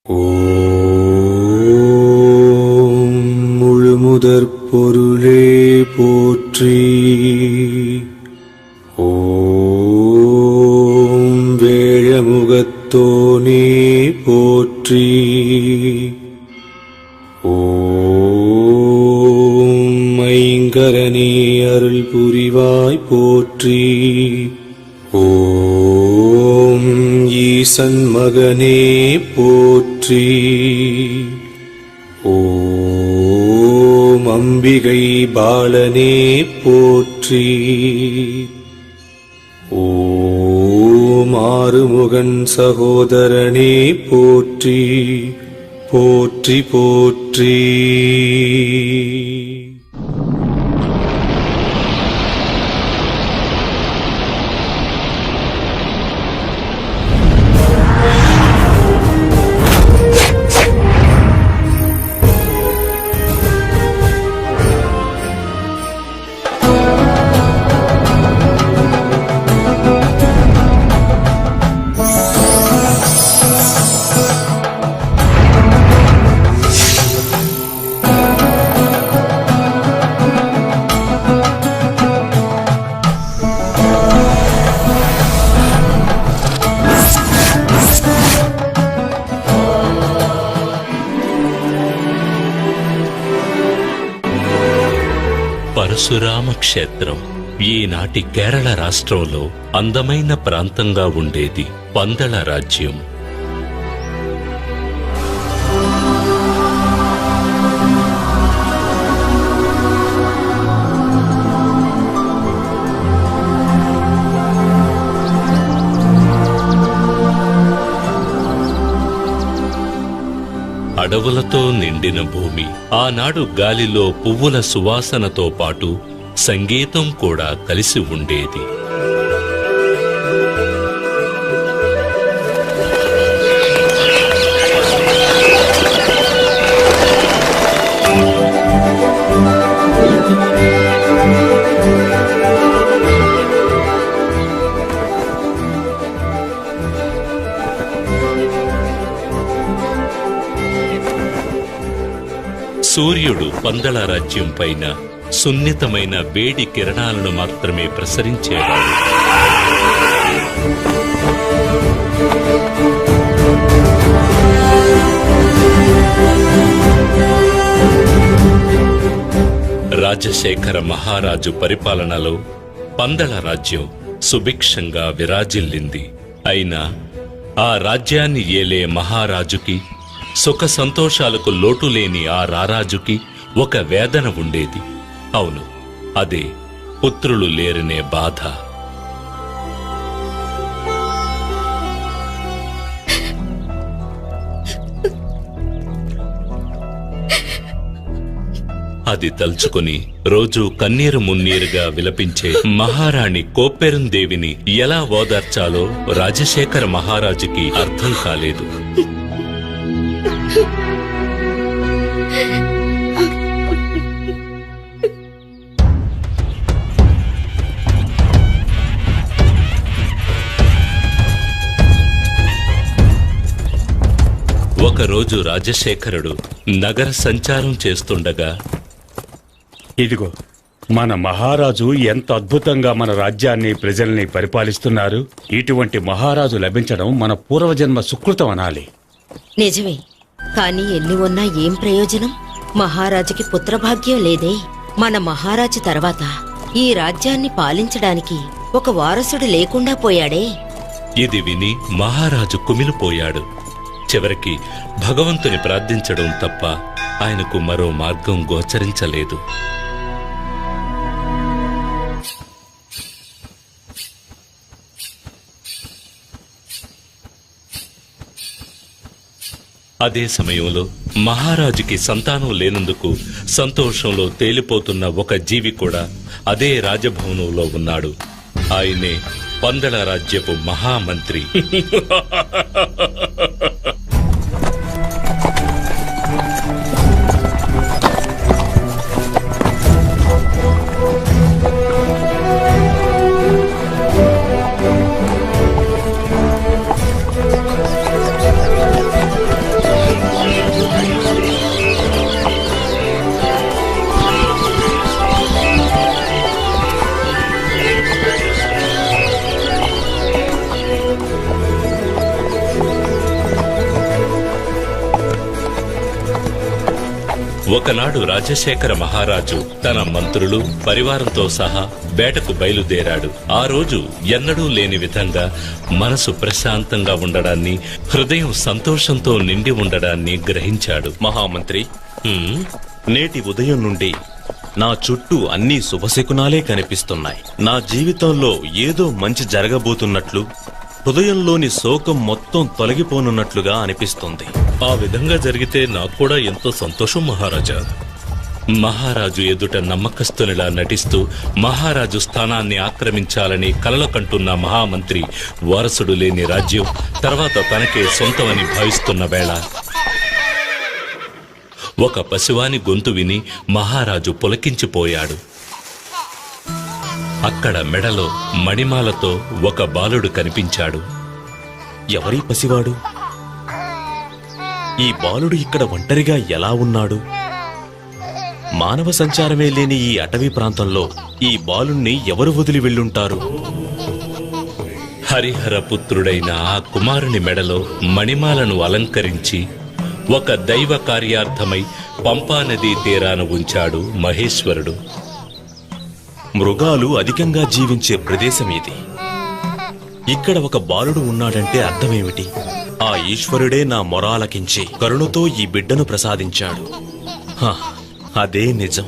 ஓம் முழுமுதற் பொருளே போற்றி. ஓம் வேழமுகத்தோனே போற்றி. ஓம் ஐங்கரனே அருள் புரிவாய் போற்றி. ஓம் ஈசன் மகனே போற்றி. ஓம் அம்பிகை பாலனே போற்றி. ஓம் ஆறுமுகன் சகோதரனே போற்றி. போற்றி போற்றி. పరశురామ క్షేత్రం ఈనాటి కేరళ రాష్ట్రంలో అందమైన ప్రాంతంగా ఉండేది పందళ రాజ్యం. అడవులతో నిండిన భూమి. ఆనాడు గాలిలో పువ్వుల సువాసనతో పాటు సంగీతం కూడా కలిసి ఉండేది. సూర్యుడు పందళ రాజ్యం పైన సున్నితమైన వేడి కిరణాలను మాత్రమే ప్రసరించేవాడు. రాజశేఖర మహారాజు పరిపాలనలో పందళ రాజ్యం సుభిక్షంగా విరాజిల్లింది. అయినా ఆ రాజ్యాన్ని ఏలే మహారాజుకి, సుఖ సంతోషాలకు లోటులేని ఆ రారాజుకి ఒక వేదన ఉండేది. అవును, అదే పుత్రులు లేరనే బాధ. అది తలుచుకుని రోజూ కన్నీరు మున్నీరుగా విలపించే మహారాణి కోప్పెరుందేవిని ఎలా ఓదార్చాలో రాజశేఖర మహారాజుకి అర్థం కాలేదు. ఒకరోజు రాజశేఖరుడు నగర సంచారం చేస్తుండగా, ఇదిగో మన మహారాజు ఎంత అద్భుతంగా మన రాజ్యాన్ని ప్రజల్ని పరిపాలిస్తున్నారు. ఇటువంటి మహారాజు లభించడం మన పూర్వజన్మ సుకృతం అనాలి. నిజమే, కానీ ఎన్ని ఉన్నా ఏం ప్రయోజనం? మహారాజుకి పుత్రభాగ్యం లేదే. మన మహారాజు తర్వాత ఈ రాజ్యాన్ని పాలించడానికి ఒక వారసుడు లేకుండా పోయాడే. ఇది విని మహారాజు కుమిలిపోయాడు. చివరికి భగవంతుని ప్రార్థించడం తప్ప ఆయనకు మరో మార్గం గోచరించలేదు. అదే సమయంలో మహారాజుకి సంతానం లేనందుకు సంతోషంలో తేలిపోతున్న ఒక జీవి కూడా అదే రాజభవనంలో ఉన్నాడు. ఆయనే పందళ రాజ్యపు మహామంత్రి. ఒకనాడు రాజశేఖర మహారాజు తన మంత్రులు పరివారంతో సహా వేటకు బయలుదేరాడు. ఆ రోజు ఎన్నడూ లేని విధంగా మనసు ప్రశాంతంగా ఉండడాన్ని, హృదయం సంతోషంతో నిండి ఉండడాన్ని గ్రహించాడు. మహామంత్రి, "హ్మ్, నేటి ఉదయం నుండి నా చుట్టూ అన్ని శుభశకునాలే కనిపిస్తున్నాయి. నా జీవితంలో ఏదో మంచి జరగబోతున్నట్లు, హృదయంలోని శోకం మొత్తం తొలగిపోనున్నట్లుగా అనిపిస్తుంది. ఆ విధంగా జరిగితే నాకు కూడా ఎంతో సంతోషం మహారాజా." మహారాజు ఎదుట నమ్మకస్తునిలా నటిస్తూ మహారాజు స్థానాన్ని ఆక్రమించాలని కలలు కంటున్న మహామంత్రి వారసుడు లేని రాజ్యం తర్వాత తనకే సొంతమని భావిస్తున్న వేళ ఒక పశువాని గొంతు విని మహారాజు పులకించిపోయాడు. అక్కడ మెడలో మణిమాలతో ఒక బాలుడు కనిపించాడు. ఎవరీ పసివాడు? ఈ బాలుడు ఇక్కడ ఒంటరిగా ఎలా ఉన్నాడు? మానవ సంచారమే లేని ఈ అటవీ ప్రాంతంలో ఈ బాలుణ్ణి ఎవరు వదిలి వెళ్ళుంటారు? హరిహర పుత్రుడైన ఆ కుమారుని మెడలో మణిమాలను అలంకరించి ఒక దైవ కార్యార్థమై పంపానదీ తీరాన ఉంచాడు మహేశ్వరుడు. మృగాలు అధికంగా జీవించే ప్రదేశం ఇది. ఇక్కడ ఒక బాలుడు ఉన్నాడంటే అర్థమేమిటి? ఆ ఈశ్వరుడే నా మొరాలకించి కరుణతో ఈ బిడ్డను ప్రసాదించాడు. హ, అదే నిజం.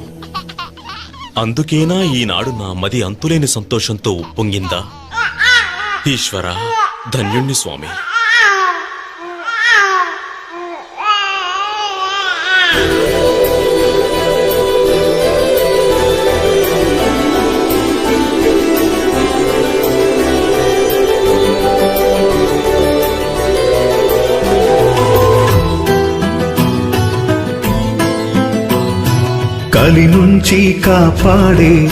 అందుకేనా ఈనాడు నా మది అంతులేని సంతోషంతో ఉప్పొంగిందా? ఈశ్వరా, ధన్యుణ్ణి స్వామి. కలి నుంచి కాపాడే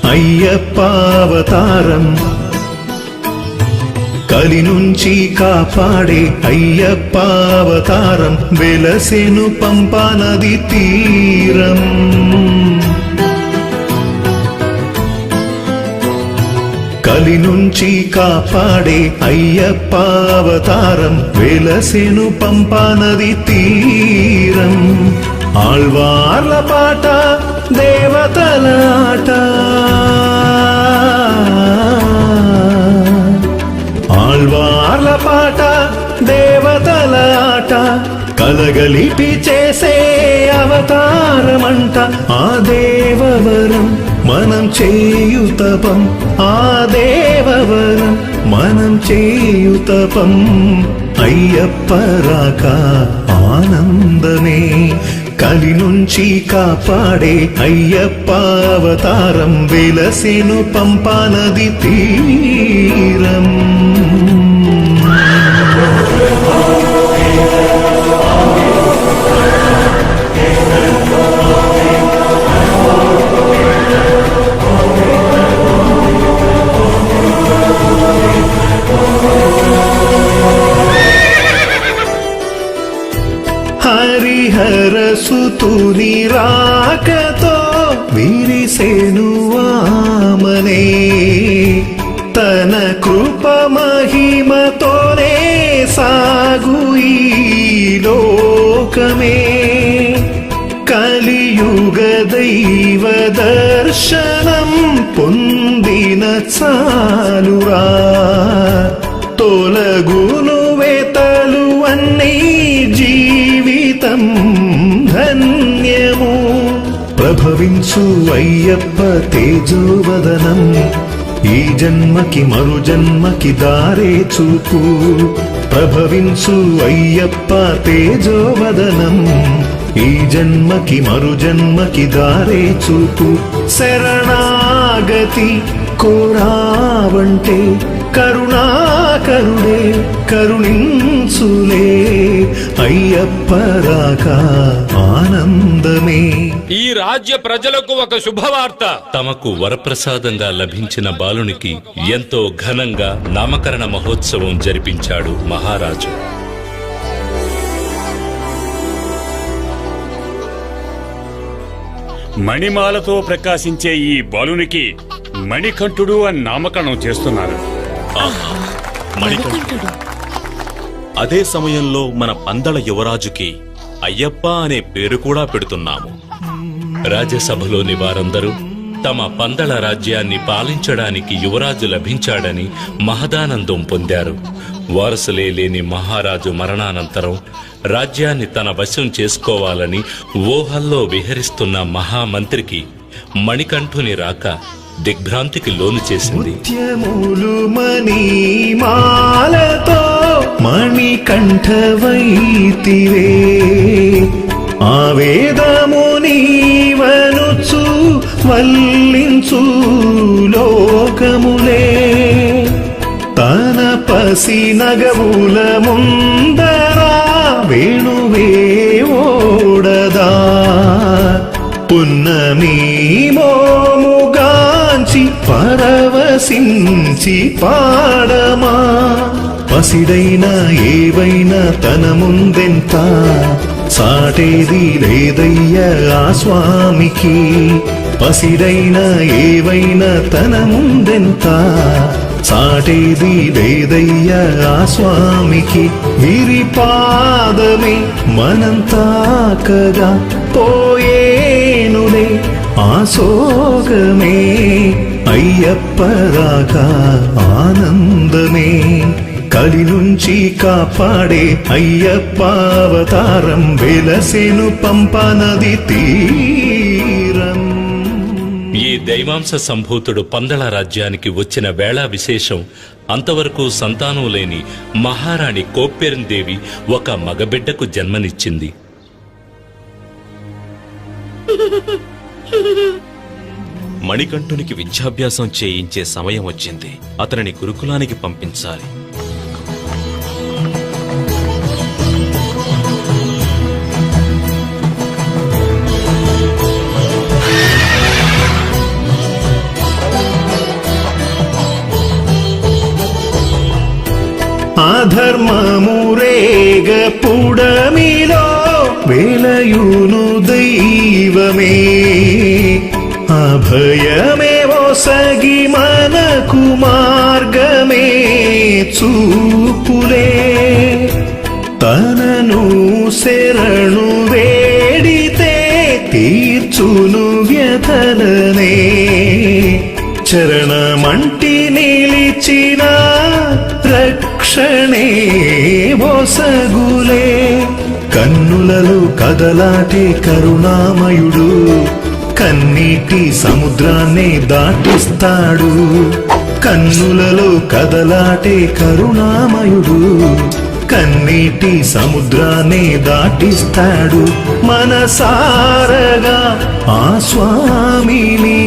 అయ్యప్పావతారం, కలి నుంచి కాపాడే అయ్యప్పావతారం, వెలసెను పంపానది తీరం. కలి నుంచి కాపాడే అయ్యప్పావతారం, వెలసెను పంపానది తీరం. ఆళ్వార్ల పాట దేవతల ఆట, ఆళ్వార్ల పాట దేవతల ఆట, కలగలిపి చేసే అవతారమంట. ఆ దేవవరం మనం చేయుతపం, ఆ దేవవరం మనం చేయుతపం. అయ్యప్ప రాక ఆనందమే, కలి నుంచి కాపాడే అయ్యప్ప అవతారం, వెలసెను పంపానది తీరం. హరిహర సుతుని రాకతో విరిసెను వామనే, తన కృప మహిమతోనే సాగు ఈ లోకమే. కలియుగ దైవ దర్శనం పొందిన చాలురా, తొలగును వెతలు అన్నీ జీవితం ధన్యము. ప్రభవించు అయ్యప్ప తేజోవదనం, ఈ జన్మకి మరు జన్మకి దారే చూపు. ప్రభవించు అయ్యప్ప తేజోవదనం, ఈ జన్మకి మరు జన్మకి దారే చూపు. శరణాగతి కోరావంటే కరుణాకరుడే కరుణించులే, అయ్యప్ప రాక ఆనందమే. ఈ రాజ్య ప్రజలకు ఒక శుభవార్త. తమకు వరప్రసాదంగా లభించిన బాలునికి ఎంతో ఘనంగా నామకరణ మహోత్సవం జరిపించాడు మహారాజు. మణిమాలతో ప్రకాశించే ఈ బాలునికి మణికంఠుడు అని నామకరణం చేస్తున్నారు. మణికంఠుడు. అదే సమయంలో మన పందల యువరాజుకి అయ్యప్ప అనే పేరు కూడా పెడుతున్నాము. రాజ్యసభలోని వారందరూ తమ పందల రాజ్యాన్ని పాలించడానికి యువరాజు లభించాడని మహదానందం పొందారు. వారసులే లేని మహారాజు మరణానంతరం రాజ్యాన్ని తన వశం చేసుకోవాలని ఊహల్లో విహరిస్తున్న మహామంత్రికి మణికంఠుని రాక దిగ్భ్రాంతికి లోను చేసింది. ముత్యములు మణిమాలతో మణికంఠవైతివే, ఆవేదము నీవనుచు వల్లించు లోకములే, తన పసి నగవుల ముందరా వేణువే ఓడదా, పున్నమి మోముగాంచి పరవశించి పాడమా, పసిడైన ఏవైనా తన ముందెంత సాటేది లేదయ్య ఆ స్వామికి, పసిడైన ఏవైనా తన ముందెంత సాటేది లేదయ్య ఆ స్వామికి, వీరి పాదమే మనం తాకగా పోయేనులే ఆ సోగమే, అయ్యప్పరాగా ఆనందమే, కలి నుంచి కాపాడే అయ్యప్ప అవతారం వెలసెను పంపనది తీరం. ఈ దైవాంశ సంభూతుడు పందల రాజ్యానికి వచ్చిన వేళ విశేషం. అంతవరకు సంతానం లేని మహారాణి కోప్పెరందేవి ఒక మగబిడ్డకు జన్మనిచ్చింది. మణికంఠునికి విద్యాభ్యాసం చేయించే సమయం వచ్చింది. అతనిని గురుకులానికి పంపించాలి. అధర్మమురేగ పుడమిలో వేలయును దైవమే, అభయమే ఒసగి మనకు మార్గమే చూపులే, తనను శరణు వేడితే తీర్చును వ్యథలనే, చరణమంటి నిలిచిన రక్షణే ఒసగులే, కన్నులలో కదలాటే కరుణామయుడు కన్నీటి సముద్రాన్ని దాటిస్తాడు, కన్నులలో కదలాటే కరుణామయుడు కన్నీటి సముద్రాన్ని దాటిస్తాడు, మనసారగా ఆ స్వామిని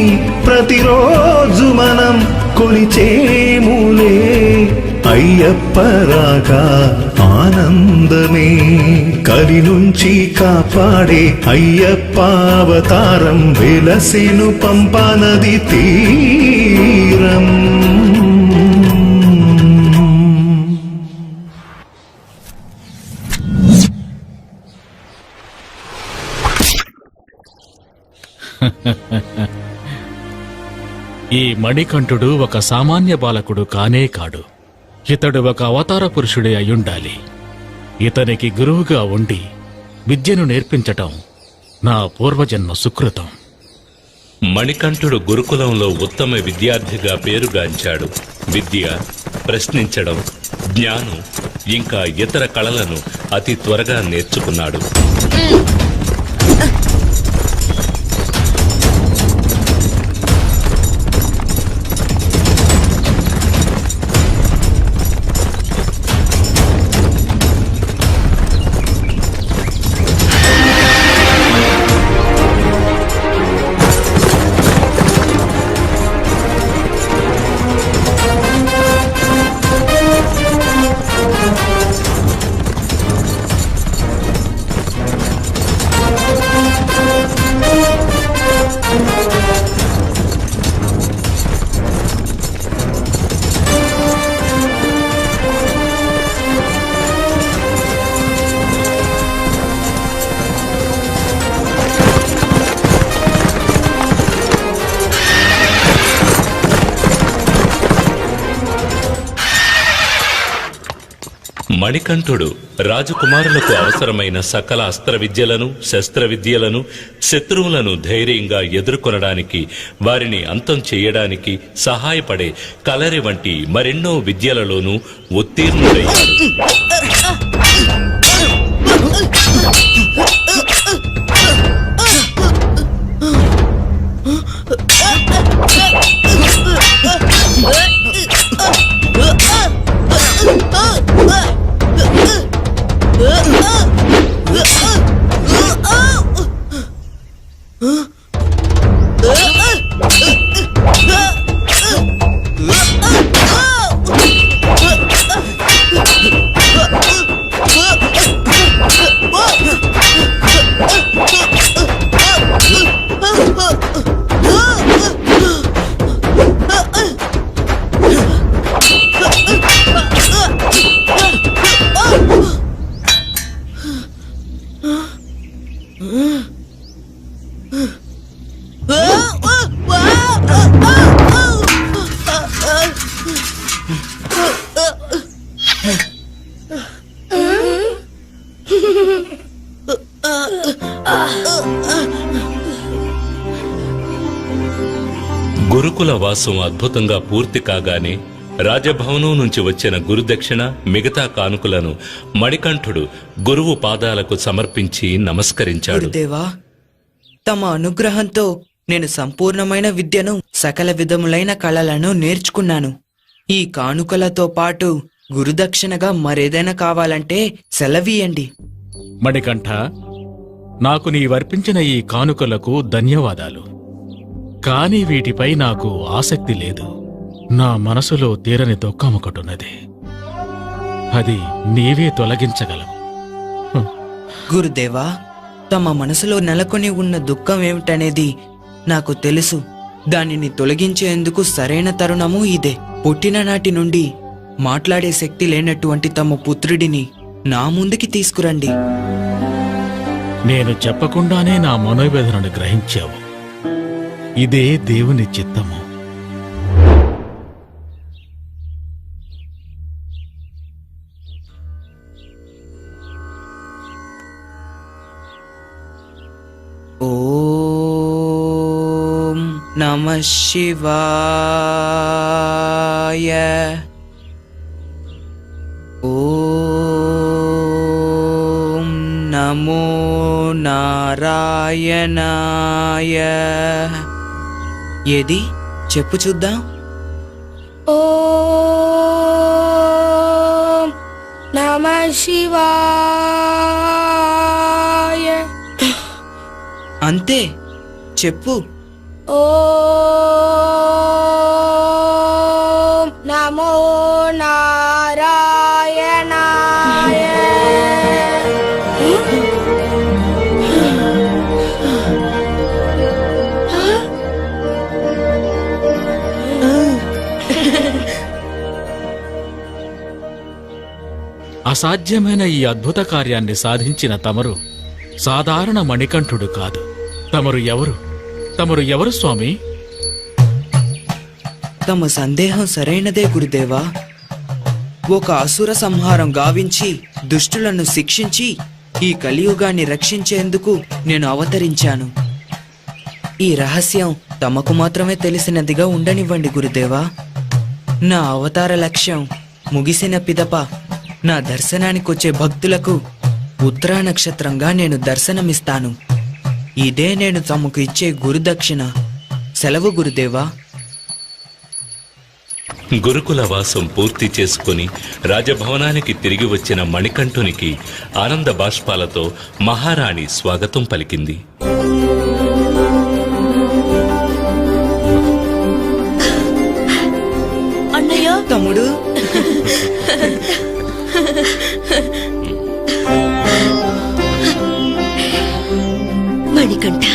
ప్రతిరోజు మనం కొలిచేములే, అయ్యప్పరాగా ఆనందమే, కలి నుంచి కాపాడే అయ్యప్ప అవతారం వెలసెను పంపనది తీరం. ఈ మణికంఠుడు ఒక సామాన్య బాలకుడు కానే కాడు. ఇతడు ఒక అవతార పురుషుడే అయ్యుండాలి. ఇతనికి గురువుగా ఉండి విద్యను నేర్పించటం నా పూర్వజన్మ సుకృతం. మణికంఠుడు గురుకులంలో ఉత్తమ విద్యార్థిగా పేరుగాంచాడు. విద్య, ప్రశ్నించడం, జ్ఞానం ఇంకా ఇతర కళలను అతి త్వరగా నేర్చుకున్నాడు. మణికంఠుడు రాజకుమారులకు అవసరమైన సకల అస్త్ర విద్యలను శస్త్ర విద్యలను శత్రువులను ధైర్యంగా ఎదుర్కొనడానికి వారిని అంతం చేయడానికి సహాయపడే కలరి వంటి మరెన్నో విద్యలలోనూ ఉత్తీర్ణుడయ్యాడు. గురుకుల వాసం అద్భుతంగా పూర్తి కాగానే రాజభవనం నుంచి వచ్చిన గురుదక్షిణ మిగతా కానుకలను మణికంఠుడు గురువు పాదాలకు సమర్పించి నమస్కరించాడు. గురుదేవా, తమ అనుగ్రహంతో నేను సంపూర్ణమైన విద్యను సకల విధములైన కళలను నేర్చుకున్నాను. ఈ కానుకలతో పాటు గురుదక్షిణగా మరేదైనా కావాలంటే సెలవీయండి. మణికంఠ, నాకు నీవర్పించిన ఈ కానుకలకు ధన్యవాదాలు. కాని వీటిపై నాకు ఆసక్తి లేదు. నా మనసులో తీరని దుఃఖం ఒకటున్నది. అది నీవే తొలగించగలవు. గురుదేవా, తమ మనసులో నెలకొని ఉన్న దుఃఖం ఏమిటనేది నాకు తెలుసు. దానిని తొలగించేందుకు సరైన తరుణము ఇదే. పుట్టిన నాటి నుండి మాట్లాడే శక్తి లేనటువంటి తమ పుత్రుడిని నా ముందుకి తీసుకురండి. నేను చెప్పకుండానే నా మనోవేదనను గ్రహించావు. ఇదే దేవుని చిత్తము. ఓం నమః శివాయ. ఓం నమో నారాయణాయ. ఏది చెప్పు చూద్దాం. ఓం నమః శివాయ. అంతే, చెప్పు. ఓం నమో నారాయణాయ. అసాధ్యమైన ఈ అద్భుత కార్యాన్ని సాధించిన తమరు సాధారణ మణికంఠుడు కాదు. తమరు ఎవరు? తమరు ఎవరు స్వామి? తమ సందేహం సరైనదే గురుదేవా. ఒక అసుర సంహారం గావించి దుష్టులను శిక్షించి ఈ కలియుగాన్ని రక్షించేందుకు నేను అవతరించాను. ఈ రహస్యం తమకు మాత్రమే తెలిసినదిగా ఉండనివ్వండి గురుదేవా. నా అవతార లక్ష్యం ముగిసిన పిదప నా దర్శనానికొచ్చే భక్తులకు ఉత్తరా నక్షత్రంగా నేను దర్శనమిస్తాను. ఇదే నేను తమకు ఇచ్చే గురుదక్షిణ. సెలవు గురుదేవా. గురుకుల వాసం పూర్తి చేసుకుని రాజభవనానికి తిరిగి వచ్చిన మణికంఠునికి ఆనంద బాష్పాలతో మహారాణి స్వాగతం పలికింది. అన్నయ్య, తమ్ముడు, మణికంఠ,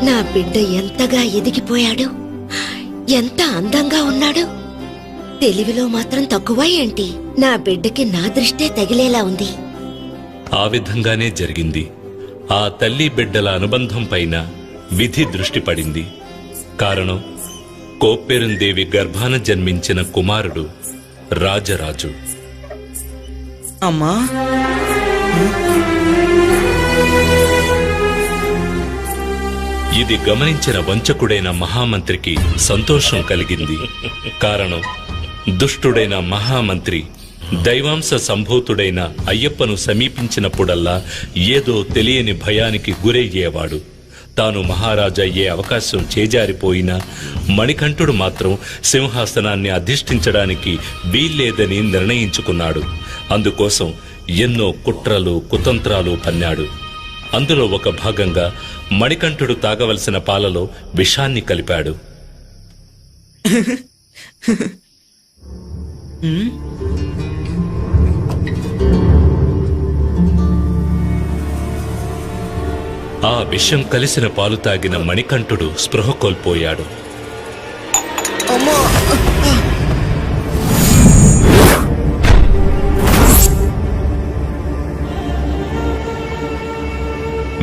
నా బిడ్డ ఎంతగా ఎదిగిపోయాడు, ఎంత అందంగా ఉన్నాడు. తెలివిలో మాత్రం తక్కువ ఏంటి? నా బిడ్డకి నా దృష్టే తగిలేలా ఉంది. ఆ విధంగానే జరిగింది. ఆ తల్లి బిడ్డల అనుబంధం పైన విధి దృష్టి పడింది. కారణం, కోప్పెరుందేవి గర్భాన జన్మించిన కుమారుడు రాజరాజు. అమ్మా ఇది గమనించిన వంచకుడైన మహామంత్రికి సంతోషం కలిగింది. కారణం, దుష్టుడైన మహామంత్రి దైవాంశ సంభూతుడైన అయ్యప్పను సమీపించినప్పుడల్లా ఏదో తెలియని భయానికి గురయ్యేవాడు. తాను మహారాజు అయ్యే అవకాశం చేజారిపోయినా మణికంఠుడు మాత్రం సింహాసనాన్ని అధిష్ఠించడానికి వీల్లేదని నిర్ణయించుకున్నాడు. అందుకోసం ఎన్నో కుట్రలు కుతంత్రాలు పన్నాడు. అందులో ఒక భాగంగా మణికంఠుడు తాగవలసిన పాలలో విషాన్ని కలిపాడు. ఆ విషం కలిసిన పాలు తాగిన మణికంఠుడు స్పృహ కోల్పోయాడు.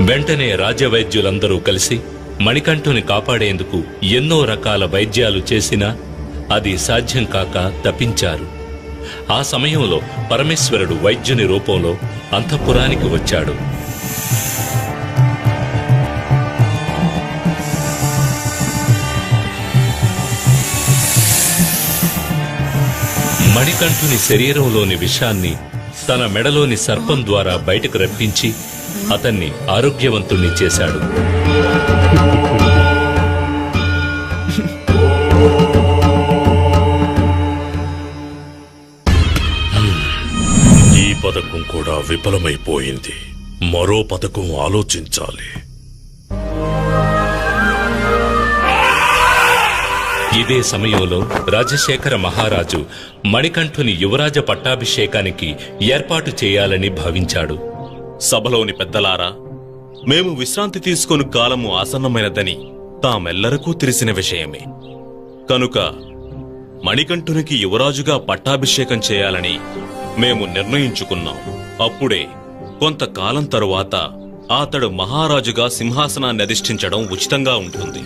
వెంటనే రాజవైద్యులందరూ కలిసి మణికంఠుని కాపాడేందుకు ఎన్నో రకాల వైద్యాలు చేసినా అది సాధ్యం కాక తప్పించారు. ఆ సమయంలో పరమేశ్వరుడు వైద్యుని రూపంలో అంతఃపురానికి వచ్చాడు. మణికంఠుని శరీరంలోని విషాన్ని తన మెడలోని సర్పం ద్వారా బయటకు రప్పించి అతన్ని ఆరోగ్యవంతుణ్ణి చేశాడు. ఈ పథకం కూడా విఫలమైపోయింది. మరో పథకం ఆలోచించాలి. ఇదే సమయంలో రాజశేఖర మహారాజు మణికంఠుని యువరాజ పట్టాభిషేకానికి ఏర్పాటు చేయాలని భావించాడు. సభలోని పెద్దలారా, మేము విశ్రాంతి తీసుకొని కాలము ఆసన్నమైనదని తామెల్లరకూ తెలిసిన విషయమే. కనుక మణికంఠునికి యువరాజుగా పట్టాభిషేకం చేయాలని మేము నిర్ణయించుకున్నాం. అప్పుడే కొంతకాలం తరువాత అతడు మహారాజుగా సింహాసనాన్ని అధిష్ఠించడం ఉచితంగా ఉంటుంది.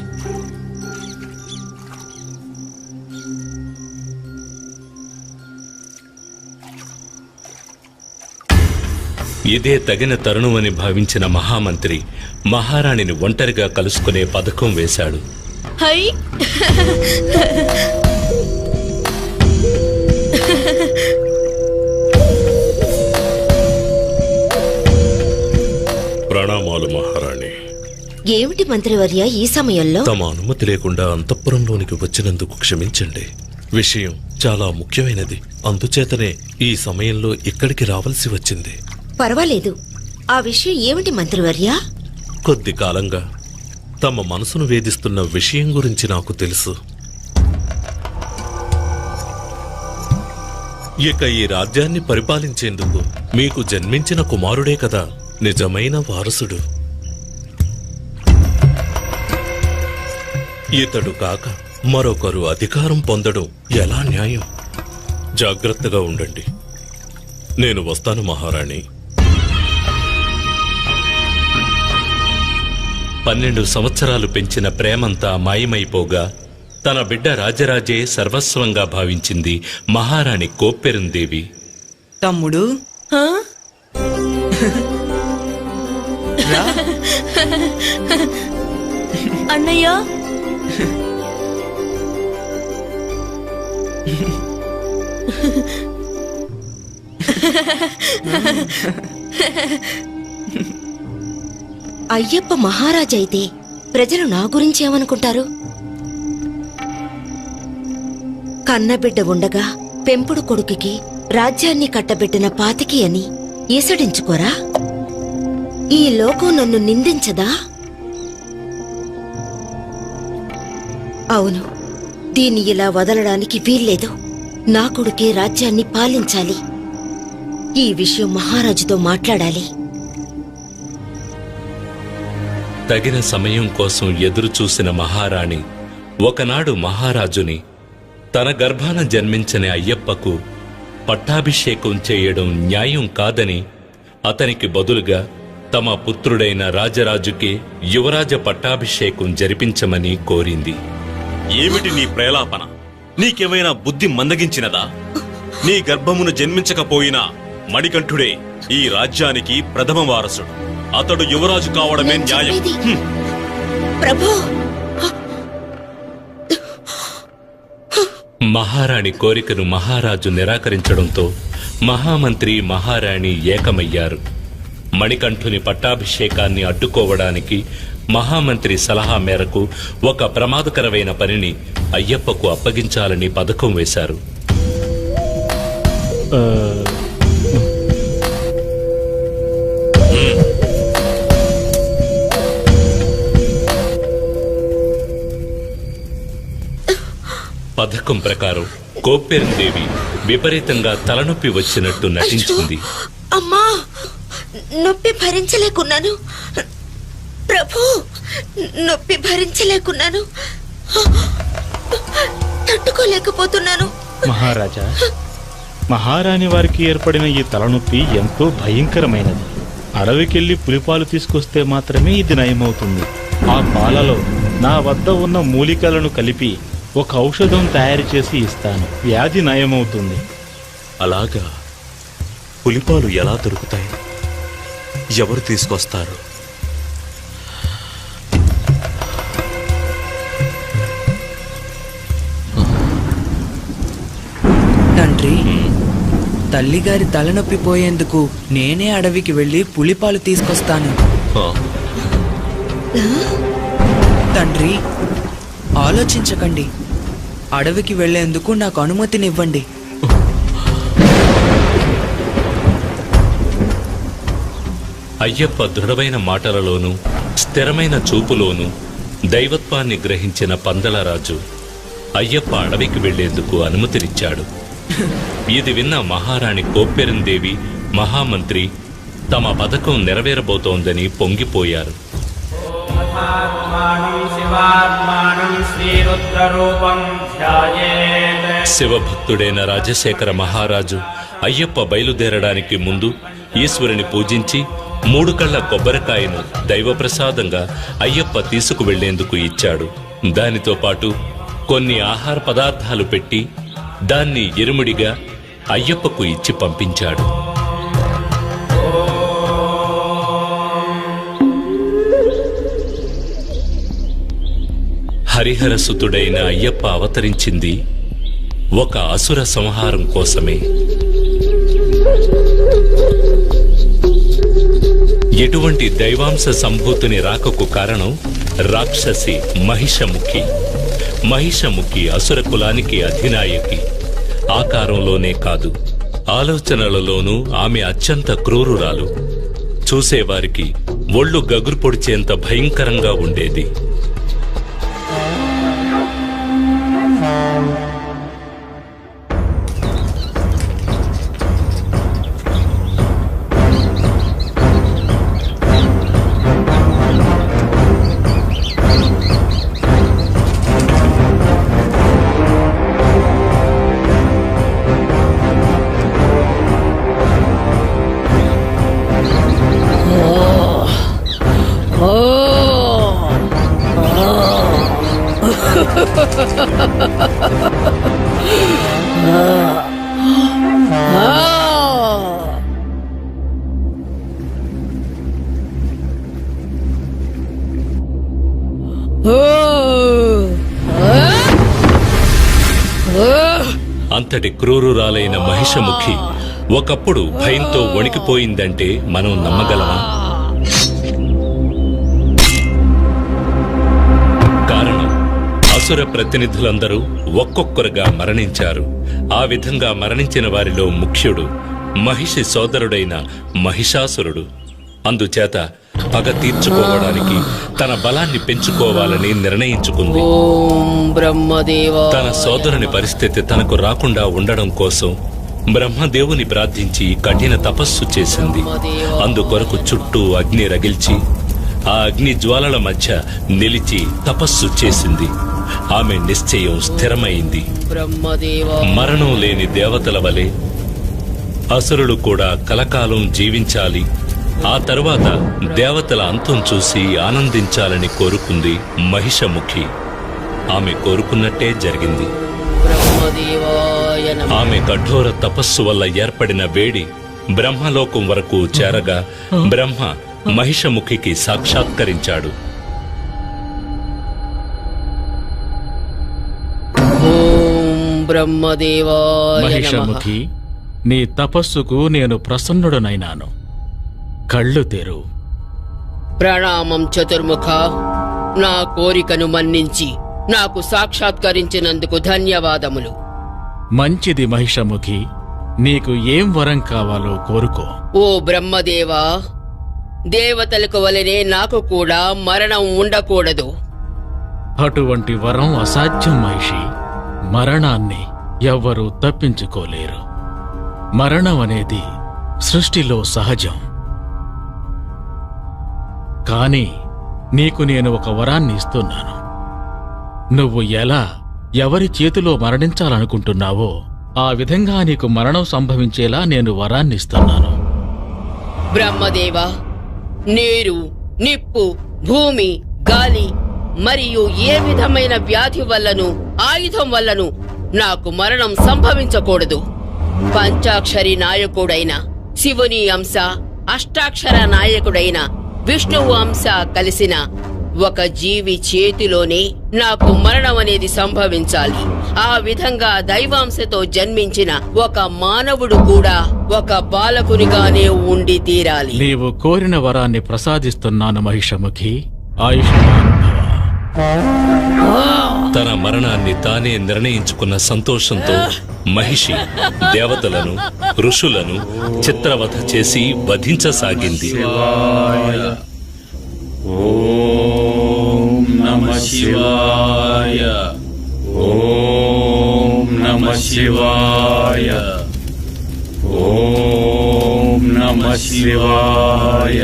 ఇదే తగిన తరుణమని భావించిన మహామంత్రి మహారాణిని ఒంటరిగా కలుసుకునే పథకం వేశాడు. హై ప్రణామాలు మహారాణి. ఏమిటి మంత్రివర్య ఈ సమయంలో? తమ అనుమతి లేకుండా అంతఃపురంలోనికి వచ్చినందుకు క్షమించండి. విషయం చాలా ముఖ్యమైనది. అందుచేతనే ఈ సమయంలో ఇక్కడికి రావాల్సి వచ్చింది. పర్వాలేదు. ఆ విషయం ఏమిటి మంత్రివర్య? కొద్ది కాలంగా తమ మనసును వేధిస్తున్న విషయం గురించి నాకు తెలుసు. ఇక ఈ రాజ్యాన్ని పరిపాలించేందుకు మీకు జన్మించిన కుమారుడే కదా నిజమైన వారసుడు. ఇతడు కాక మరొకరు అధికారం పొందడం ఎలా న్యాయం? జాగ్రత్తగా ఉండండి. నేను వస్తాను మహారాణి. 12 సంవత్సరాలు పెంచిన ప్రేమంతా మాయమైపోగా తన బిడ్డ రాజరాజే సర్వస్వంగా భావించింది మహారాణి కోప్పెరుందేవి. తమ్ముడు రా. అన్నయ్య అయ్యప్ప మహారాజైతే ప్రజలు నా గురించి ఏమనుకుంటారు? కన్నబిడ్డ ఉండగా పెంపుడు కొడుకుకి రాజ్యాన్ని కట్టబెట్టిన పాతికి అని ఈసడించుకోరా? ఈ లోకం నన్ను నిందించదా? అవును, దీన్ని ఇలా వదలడానికి వీల్లేదు. నా కొడుకే రాజ్యాన్ని పాలించాలి. ఈ విషయం మహారాజుతో మాట్లాడాలి. తగిన సమయం కోసం ఎదురు చూసిన మహారాణి ఒకనాడు మహారాజుని తన గర్భాన జన్మించని అయ్యప్పకు పట్టాభిషేకం చేయడం న్యాయం కాదని అతనికి బదులుగా తమ పుత్రుడైన రాజరాజుకే యువరాజ పట్టాభిషేకం జరిపించమని కోరింది. ఏమిటి నీ ప్రేలాపన? నీకేమైనా బుద్ధి మందగించినదా? నీ గర్భమును జన్మించకపోయినా మణికంఠుడే ఈ రాజ్యానికి ప్రథమ వారసుడు. అతడు యువరాజు కావడమే నేను న్యాయం. చెప్పేది. ప్రభు మహారాణి కోరికను మహారాజు నిరాకరించడంతో మహామంత్రి మహారాణి ఏకమయ్యారు. మణికంఠుని పట్టాభిషేకాన్ని అడ్డుకోవడానికి మహామంత్రి సలహా మేరకు ఒక ప్రమాదకరమైన పనిని అయ్యప్పకు అప్పగించాలని పథకం వేశారు. పథకం ప్రకారం కోప్పెరందేవి విపరీతంగా తలనొప్పి వచ్చినట్టు నటించింది. అమ్మా, నొప్పి భరించలేకున్నాను ప్రభు, నొప్పి భరించలేకున్నాను, తట్టుకోలేకపోతున్నాను. మహారాజా, మహారాణి వారికి ఏర్పడిన ఈ తలనొప్పి ఎంతో భయంకరమైనది. అడవికెళ్లి పులిపాలు తీసుకొస్తే మాత్రమే ఇది నయమవుతుంది. ఆ పాలలో నా వద్ద ఉన్న మూలికలను కలిపి ఒక ఔషధం తయారు చేసి ఇస్తాను, వ్యాధి నయమవుతుంది. అలాగా? పులిపాలు ఎలా దొరుకుతాయి? ఎవరు తీసుకొస్తారు? తండ్రి, తల్లిగారి తలనొప్పి పోయేందుకు నేనే అడవికి వెళ్లి పులిపాలు తీసుకొస్తాను. ఆ, తండ్రి, ఆలోచించకండి. అడవికి వెళ్లేందుకు నాకు అనుమతినివ్వండి. అయ్యప్ప దృఢమైన మాటలలోనూ స్థిరమైన చూపులోనూ దైవత్వాన్ని గ్రహించిన పందలరాజు అయ్యప్ప అడవికి వెళ్లేందుకు అనుమతినిచ్చాడు. ఇది విన్న మహారాణి కోప్పెరందేవి మహామంత్రి తమ పథకం నెరవేరబోతోందని పొంగిపోయారు. శివభక్తుడైన రాజశేఖర మహారాజు అయ్యప్ప బయలుదేరడానికి ముందు ఈశ్వరుని పూజించి 3 కళ్ల కొబ్బరికాయను దైవప్రసాదంగా అయ్యప్ప తీసుకువెళ్లేందుకు ఇచ్చాడు. దానితో పాటు కొన్ని ఆహార పదార్థాలు పెట్టి దాన్ని ఇరుముడిగా అయ్యప్పకు ఇచ్చి పంపించాడు. హరిహరసుతుడైన అయ్యప్ప అవతరించింది ఒక అసుర సంహారం కోసమే. ఎటువంటి దైవాంశ సంభూతిని రాకకు కారణం రాక్షసి మహిషముఖి. మహిషముఖి అసుర కులానికి అధినాయకి. ఆకారంలోనే కాదు, ఆలోచనలలోనూ ఆమె అత్యంత క్రూరురాలు. చూసేవారికి ఒళ్ళు గగురు పొడిచేంత భయంకరంగా ఉండేది. అంతటి క్రూరురాలైన మహిషముఖి ఒకప్పుడు భయంతో వణికిపోయిందంటే మనం నమ్మగలమా? కారణం అసుర ప్రతినిధులందరూ ఒక్కొక్కరుగా మరణించారు. ఆ విధంగా మరణించిన వారిలో ముఖ్యుడు మహిషి సోదరుడైన మహిషాసురుడు. అందుచేత పగ తీర్చుకోవడానికి తన బలాన్ని పెంచుకోవాలని నిర్ణయించుకుంది. తన సోదరుని పరిస్థితి తనకు రాకుండా ఉండడం కోసం బ్రహ్మదేవుని ప్రార్థించి కఠిన తపస్సు చేసింది. అందుకొరకు చుట్టూ అగ్ని రగిల్చి ఆ అగ్ని జ్వాలల మధ్య నిలిచి తపస్సు చేసింది. ఆమె నిశ్చయం స్థిరమైంది. మరణం లేని దేవతల వలె అసురులు కూడా కలకాలం జీవించాలి, ఆ తరువాత దేవతల అంతం చూసి ఆనందించాలని కోరుకుంది మహిషముఖి. ఆమె కోరుకున్నట్టే జరిగింది. ఆమె కఠోర తపస్సు వల్ల ఏర్పడిన వేడి బ్రహ్మలోకం వరకు చేరగా బ్రహ్మ మహిషముఖికి సాక్షాత్కరించాడు. మహిషముఖి, నీ తపస్సుకు నేను ప్రసన్నుడనైనాను. కళ్ళు తెరు. ప్రణామం చతుర్ముఖ. నా కోరికను మన్నించి నాకు సాక్షాత్కరించినందుకు ధన్యవాదములు. మంచిది మహిషముఖి, నీకు ఏం వరం కావాలో కోరుకో. ఓ బ్రహ్మదేవా, దేవతలకు వలనే నాకు కూడా మరణం ఉండకూడదు. అటువంటి వరం అసాధ్యం మహిషి. మరణాన్ని ఎవ్వరూ తప్పించుకోలేరు. మరణం అనేది సృష్టిలో సహజం. కాని నీకు నేను ఒక వరాన్ని ఇస్తున్నాను. నువ్వు ఎలా ఎవరి చేతిలో మరణించాలనుకుంటున్నావో ఆ విధంగా నీకు మరణం సంభవించేలా నేను వరాన్నిస్తున్నాను. బ్రహ్మదేవా, నీరు, నిప్పు, భూమి, గాలి మరియు ఏ విధమైన వ్యాధి వల్లను ఆయుధం వల్లను నాకు మరణం సంభవించకూడదు. పంచాక్షరి నాయకుడైన శివుని అంశ, అష్టాక్షర నాయకుడైన విష్ణువు అంశ కలిసిన ఒక జీవి చేతిలోనే నాకు మరణం అనేది సంభవించాలి. ఆ విధంగా దైవాంశతో జన్మించిన ఒక మానవుడు కూడా ఒక బాలకునిగానే ఉండి తీరాలి. నీవు కోరిన వరాన్ని ప్రసాదిస్తున్నాను మహిషముఖి. ఆయుష్మాన్ భవ. తన మరణాన్ని తానే నిర్ణయించుకున్న సంతోషంతో మహిషి దేవతలను, ఋషులను చిత్రవధ చేసి వధించసాగింది. ఓం నమః శివాయ. ఓం నమః శివాయ. ఓం నమః శివాయ.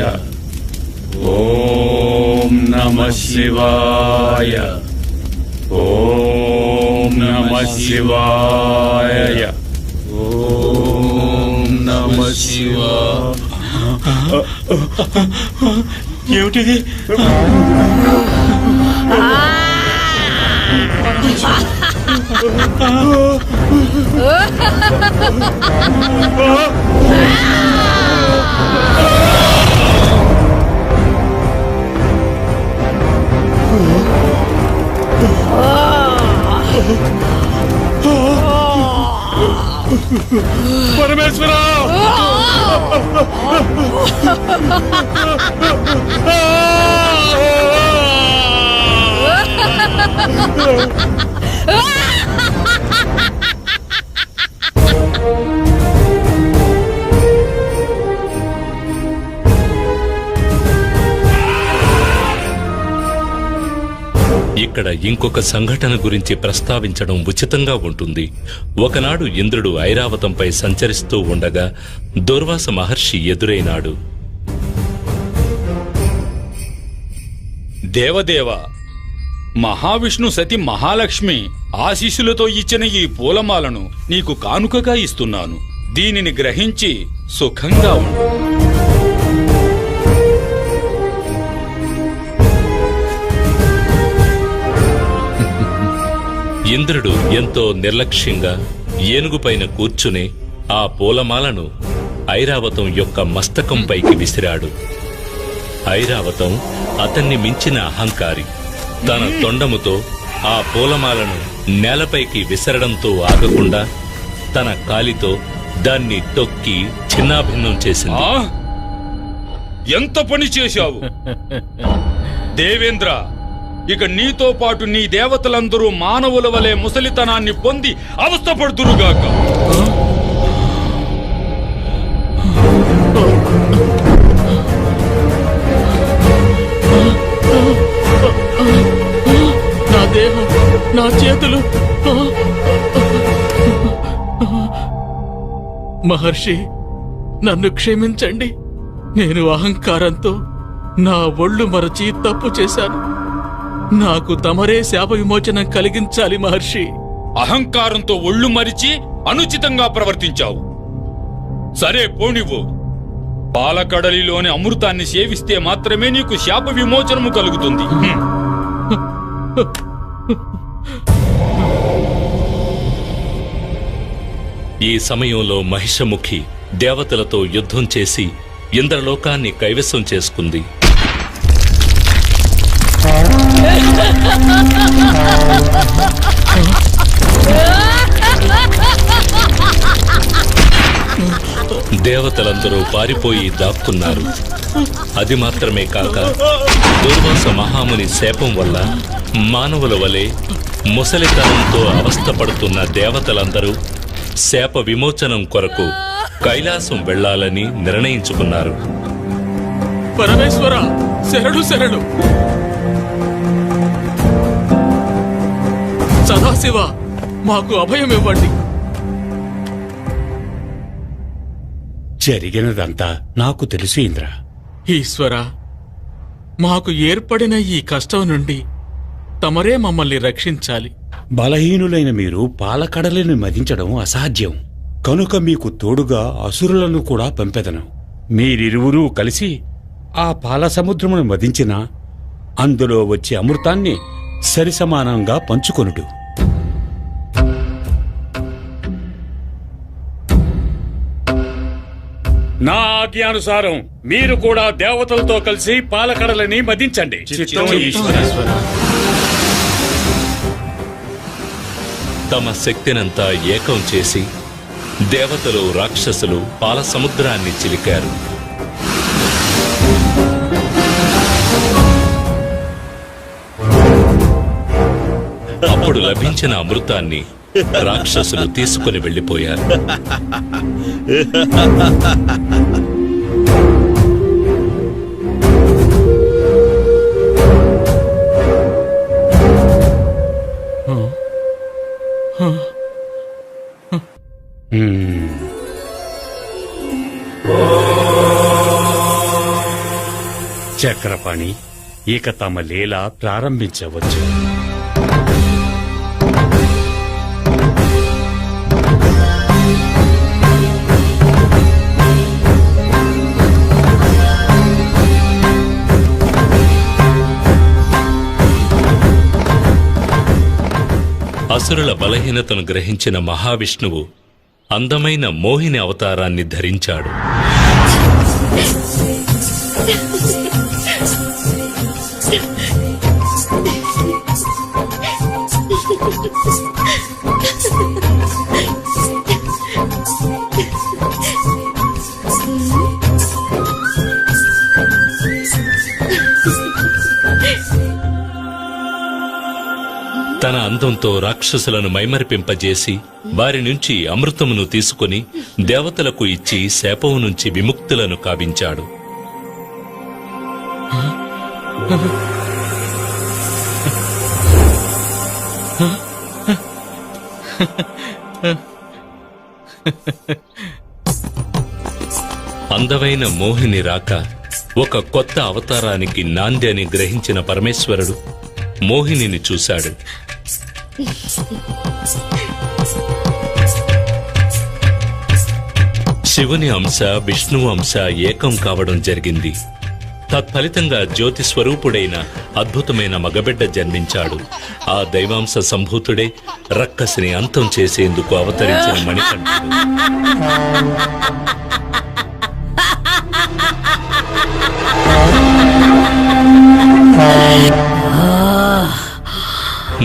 ఓం నమః శివాయ. ఓం నమః శివాయ. ఓం నమః శివాయ. ఏమిటిది? పరమేశ్వర! ఇక్కడ ఇంకొక సంఘటన గురించి ప్రస్తావించడం ఉచితంగా ఉంటుంది. ఒకనాడు ఇంద్రుడు ఐరావతంపై సంచరిస్తూ ఉండగా దుర్వాస మహర్షి ఎదురైనాడు. దేవదేవ, మహావిష్ణు సతి మహాలక్ష్మి ఆశీస్సులతో ఇచ్చిన ఈ పూలమాలను నీకు కానుకగా ఇస్తున్నాను. దీనిని గ్రహించి సుఖంగా ఉండు. ఇంద్రుడు ఎంతో నిర్లక్ష్యంగా ఏనుగుపైన కూర్చుని ఆ పూలమాలను ఐరావతం యొక్క మస్తకంపైకి విసిరాడు. ఐరావతం అతన్ని మించిన అహంకారి. తన తొండముతో ఆ పూలమాలను నేలపైకి విసరడంతో ఆగకుండా తన కాలితో దాన్ని తొక్కి చిన్నాభిన్నం చేసింది. ఎంత పని చేశావు దేవేంద్ర! ఇక నీతో పాటు నీ దేవతలందరూ మానవుల వలె ముసలితనాన్ని పొంది అవస్థపడుతురుగాక. నా దేహం, నా చేతులు. మహర్షి, నన్ను క్షమించండి. నేను అహంకారంతో నా ఒళ్ళు మరచి తప్పు చేశాను. నాకు తమరే శాప విమోచనం కలిగించాలి మహర్షి. అహంకారంతో ఒళ్ళు మరిచి అనుచితంగా ప్రవర్తించావు. సరే పోనివ్వు. పాలకడలిలోని అమృతాన్ని సేవిస్తే మాత్రమే నీకు శాప విమోచనము కలుగుతుంది. ఈ సమయంలో మహిషముఖి దేవతలతో యుద్ధం చేసి ఇంద్రలోకాన్ని కైవసం చేసుకుంది. దేవతలందరూ పారిపోయి దాక్కున్నారు. అది మాత్రమే కాక దుర్వాస మహాముని శాపం వల్ల మానవుల వలె ముసలితనంతో అవస్థపడుతున్న దేవతలందరూ శాప విమోచనం కొరకు కైలాసం వెళ్లాలని నిర్ణయించుకున్నారు. పరమేశ్వర, శరణు శరణు. సదాశివ, మాకు అభయం ఇవ్వండి. జరిగినదంతా నాకు తెలుసు ఇంద్ర. ఈశ్వర, మాకు ఏర్పడిన ఈ కష్టం నుండి తమరే మమ్మల్ని రక్షించాలి. బలహీనులైన మీరు పాలకడలిని మదించడం అసాధ్యం. కనుక మీకు తోడుగా అసురులను కూడా పంపెదను. మీరిరువురూ కలిసి ఆ పాల సముద్రమును మదించిన అందులో వచ్చే అమృతాన్ని సరిసమానంగా పంచుకొనుడు. నా ఆజ్ఞానుసారం మీరు కూడా దేవతలతో కలిసి పాలకడలని మదించండి. తమ శక్తినంతా ఏకం చేసి దేవతలు రాక్షసులు పాల సముద్రాన్ని చిలికారు. అప్పుడు లభించిన అమృతాన్ని రాక్షసులు తీసుకుని వెళ్లిపోయారు. చక్రపాణి, ఇక తమ లీల ప్రారంభించవచ్చు. అసురుల బలహీనతను గ్రహించిన మహావిష్ణువు అందమైన మోహిని అవతారాన్ని ధరించాడు. తన అందంతో రాక్షసులను మైమరిపింపజేసి వారి నుంచి అమృతమును తీసుకుని దేవతలకు ఇచ్చి శాపం నుంచి విముక్తులను కావించాడు. అందమైన మోహిని రాక ఒక కొత్త అవతారానికి నాంది అని గ్రహించిన పరమేశ్వరుడు మోహినిని చూశాడు. శివుని అంశ విష్ణువు అంశ ఏకం కావడం జరిగింది. తత్ఫలితంగా జ్యోతి స్వరూపుడైన అద్భుతమైన మగబిడ్డ జన్మించాడు. ఆ దైవాంశ సంభూతుడే రక్కసిని అంతం చేసేందుకు అవతరించిన మణికంఠుడు.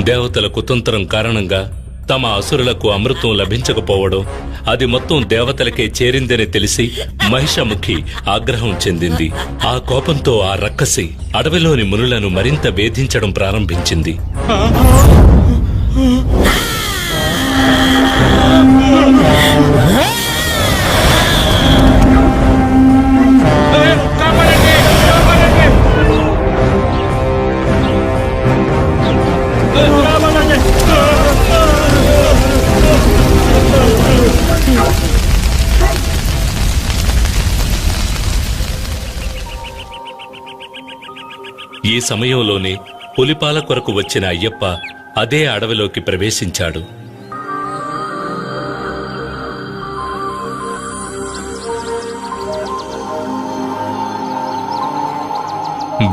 దేవతల కుతంత్రం కారణంగా తమ అసురులకు అమృతం లభించకపోవడం, అది మొత్తం దేవతలకే చేరిందని తెలిసి మహిషముఖి ఆగ్రహం చెందింది. ఆ కోపంతో ఆ రక్కసి అడవిలోని మునులను మరింత వేధించడం ప్రారంభించింది. ఈ సమయంలోనే పులిపాల కొరకు వచ్చిన అయ్యప్ప అదే అడవిలోకి ప్రవేశించాడు.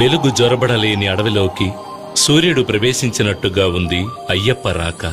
వెలుగు జొరబడలేని అడవిలోకి సూర్యుడు ప్రవేశించినట్టుగా ఉంది అయ్యప్ప రాక.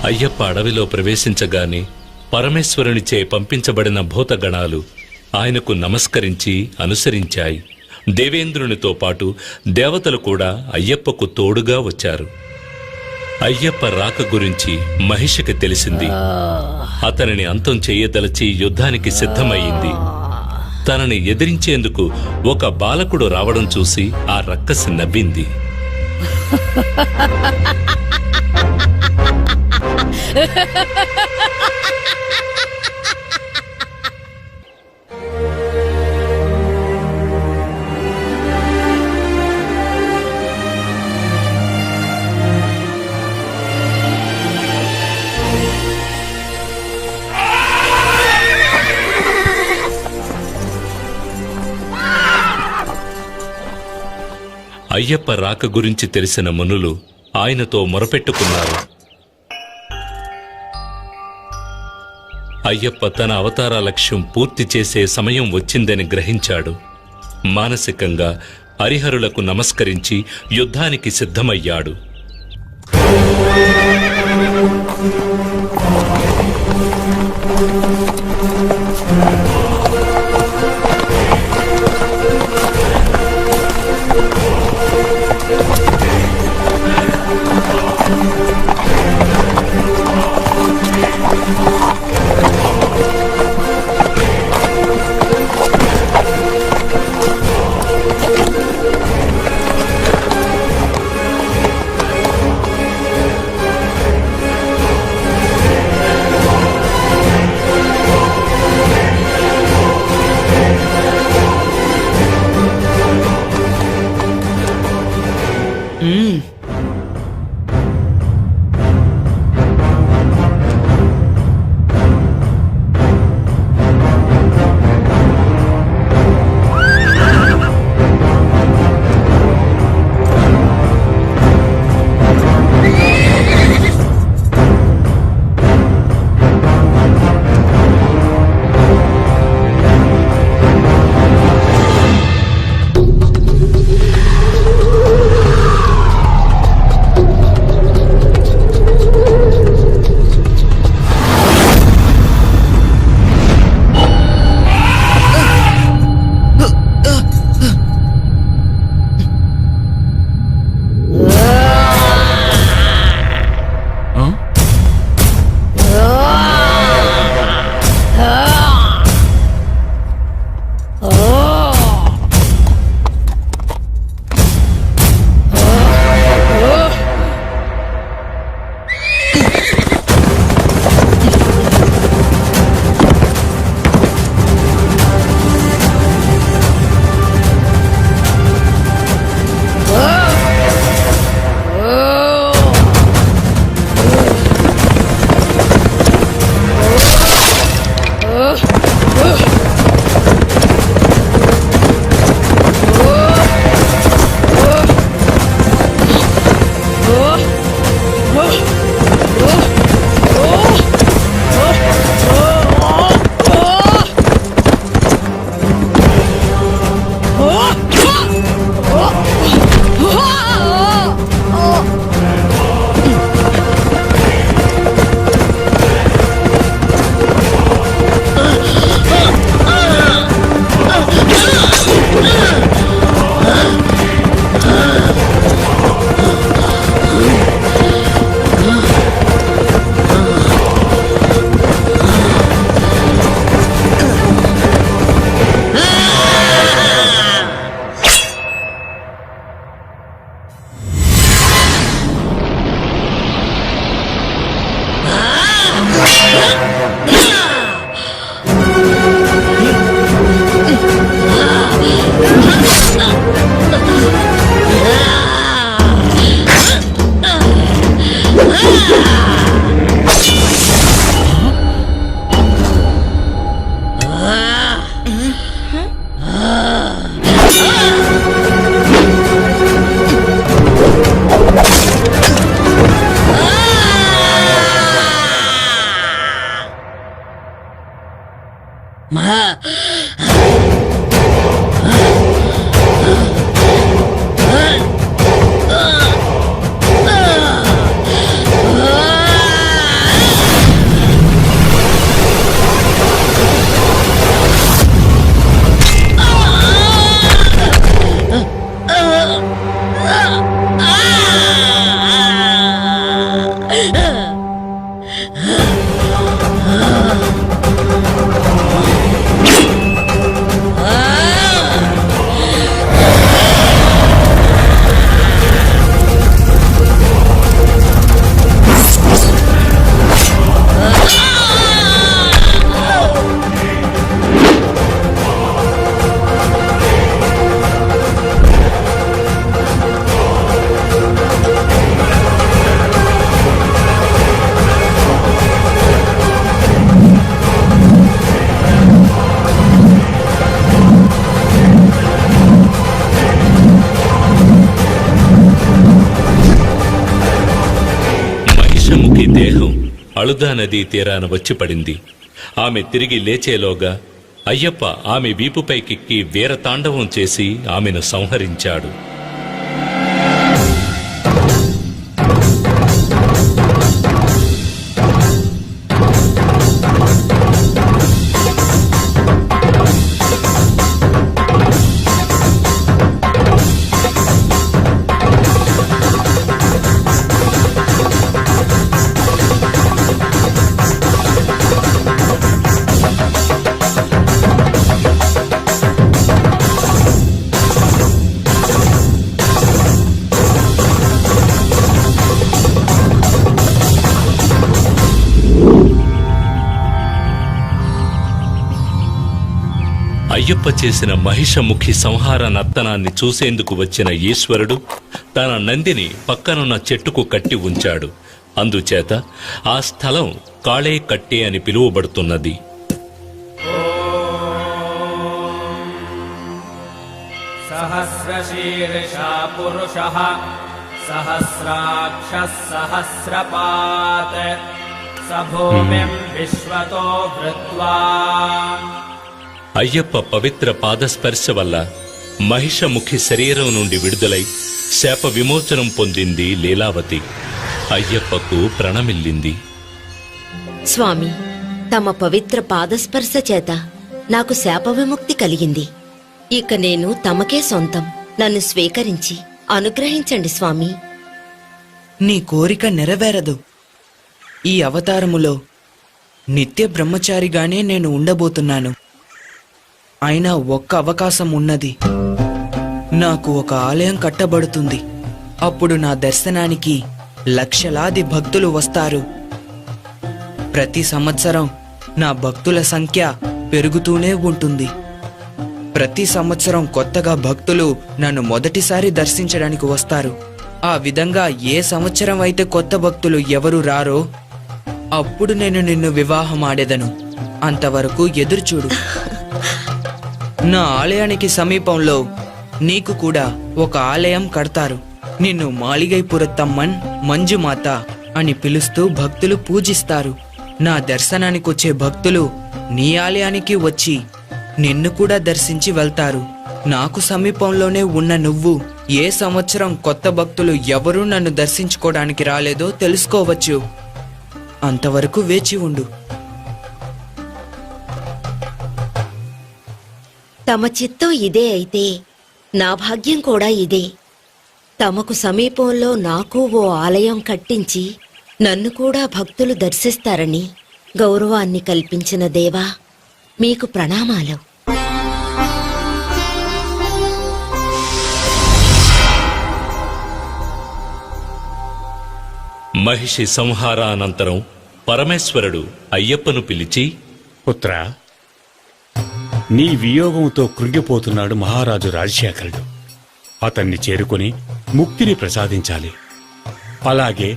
అయ్యప్ప అడవిలో ప్రవేశించగానే పరమేశ్వరునిచే పంపించబడిన భూతగణాలు ఆయనకు నమస్కరించి అనుసరించాయి. దేవేంద్రునితో పాటు దేవతలు కూడా అయ్యప్పకు తోడుగా వచ్చారు. అయ్యప్ప రాక గురించి మహిషకి తెలిసింది. అతనిని అంతం చెయ్యదలచి యుద్ధానికి సిద్ధమయ్యింది. తనని ఎదిరించేందుకు ఒక బాలకుడు రావడం చూసి ఆ రక్కసి నవ్వింది. అయ్యప్ప రాక గురించి తెలిసిన మునులు ఆయనతో మొరపెట్టుకున్నారు. అయ్యప్ప తన అవతార లక్ష్యం పూర్తి చేసే సమయం వచ్చిందని గ్రహించాడు. మానసికంగా హరిహరులకు నమస్కరించి యుద్ధానికి సిద్ధమయ్యాడు. మహిషముఖి దేహం అళుదా నదీ తీరాన వచ్చి పడింది. ఆమె తిరిగి లేచేలోగా అయ్యప్ప ఆమె వీపుపైకెక్కి వీరతాండవం చేసి ఆమెను సంహరించాడు. అయ్యప్ప చేసిన మహిషముఖి సంహార నర్తనాన్ని చూసేందుకు వచ్చిన ఈశ్వరుడు తన నందిని పక్కనున్న చెట్టుకు కట్టి ఉంచాడు. అందుచేత ఆ స్థలం కాళే కట్టే అని పిలువబడుతున్నది. సహస్రశీర్షా పురుషః సహస్రాక్షః సహస్రపాత్ సభూమిం విశ్వతో వృత్వా. అయ్యప్ప పవిత్ర పాదస్పర్శ వల్ల మహిషముఖి శరీరం నుండి విడుదలై శాప విమోచనం పొందింది లీలావతి. అయ్యప్పకు ప్రణమిల్లింది. స్వామి, తమ పవిత్ర పాదస్పర్శ చేత నాకు శాప విముక్తి కలిగింది. ఇక నేను తమకే సొంతం. నన్ను స్వీకరించి అనుగ్రహించండి స్వామి. నీ కోరిక నెరవేరదు. ఈ అవతారములో నిత్య బ్రహ్మచారిగానే నేను ఉండబోతున్నాను. అయినా ఒక్క అవకాశం ఉన్నది. నాకు ఒక ఆలయం కట్టబడుతుంది. అప్పుడు నా దర్శనానికి లక్షలాది భక్తులు వస్తారు. ప్రతి సంవత్సరం నా భక్తుల సంఖ్య పెరుగుతూనే ఉంటుంది. ప్రతి సంవత్సరం కొత్తగా భక్తులు నన్ను మొదటిసారి దర్శించడానికి వస్తారు. ఆ విధంగా ఏ సంవత్సరం అయితే కొత్త భక్తులు ఎవరు రారో అప్పుడు నేను నిన్ను వివాహం ఆడేదను. అంతవరకు ఎదురుచూడు. నా ఆలయానికి సమీపంలో నీకు కూడా ఒక ఆలయం కడతారు. నిన్ను మాలిగైపురత్తమ్మన్ మంజుమాత అని పిలుస్తూ భక్తులు పూజిస్తారు. నా దర్శనానికొచ్చే భక్తులు నీ ఆలయానికి వచ్చి నిన్ను కూడా దర్శించి వెళ్తారు. నాకు సమీపంలోనే ఉన్న నువ్వు ఏ సంవత్సరం కొత్త భక్తులు ఎవరూ నన్ను దర్శించుకోవడానికి రాలేదో తెలుసుకోవచ్చు. అంతవరకు వేచి ఉండు. తమ చిత్తం ఇదే అయితే నా భాగ్యం కూడా ఇదే. తమకు సమీపంలో నాకు ఓ ఆలయం కట్టించి నన్ను కూడా భక్తులు దర్శిస్తారని గౌరవాన్ని కల్పించిన దేవా, మీకు ప్రణామాలు. మహిషి సంహారానంతరం పరమేశ్వరుడు అయ్యప్పను పిలిచి, పుత్రా, నీ వియోగంతో కృంగిపోతున్నాడు మహారాజు రాజశేఖరుడు. అతన్ని చేరుకుని ముక్తిని ప్రసాదించాలి. అలాగే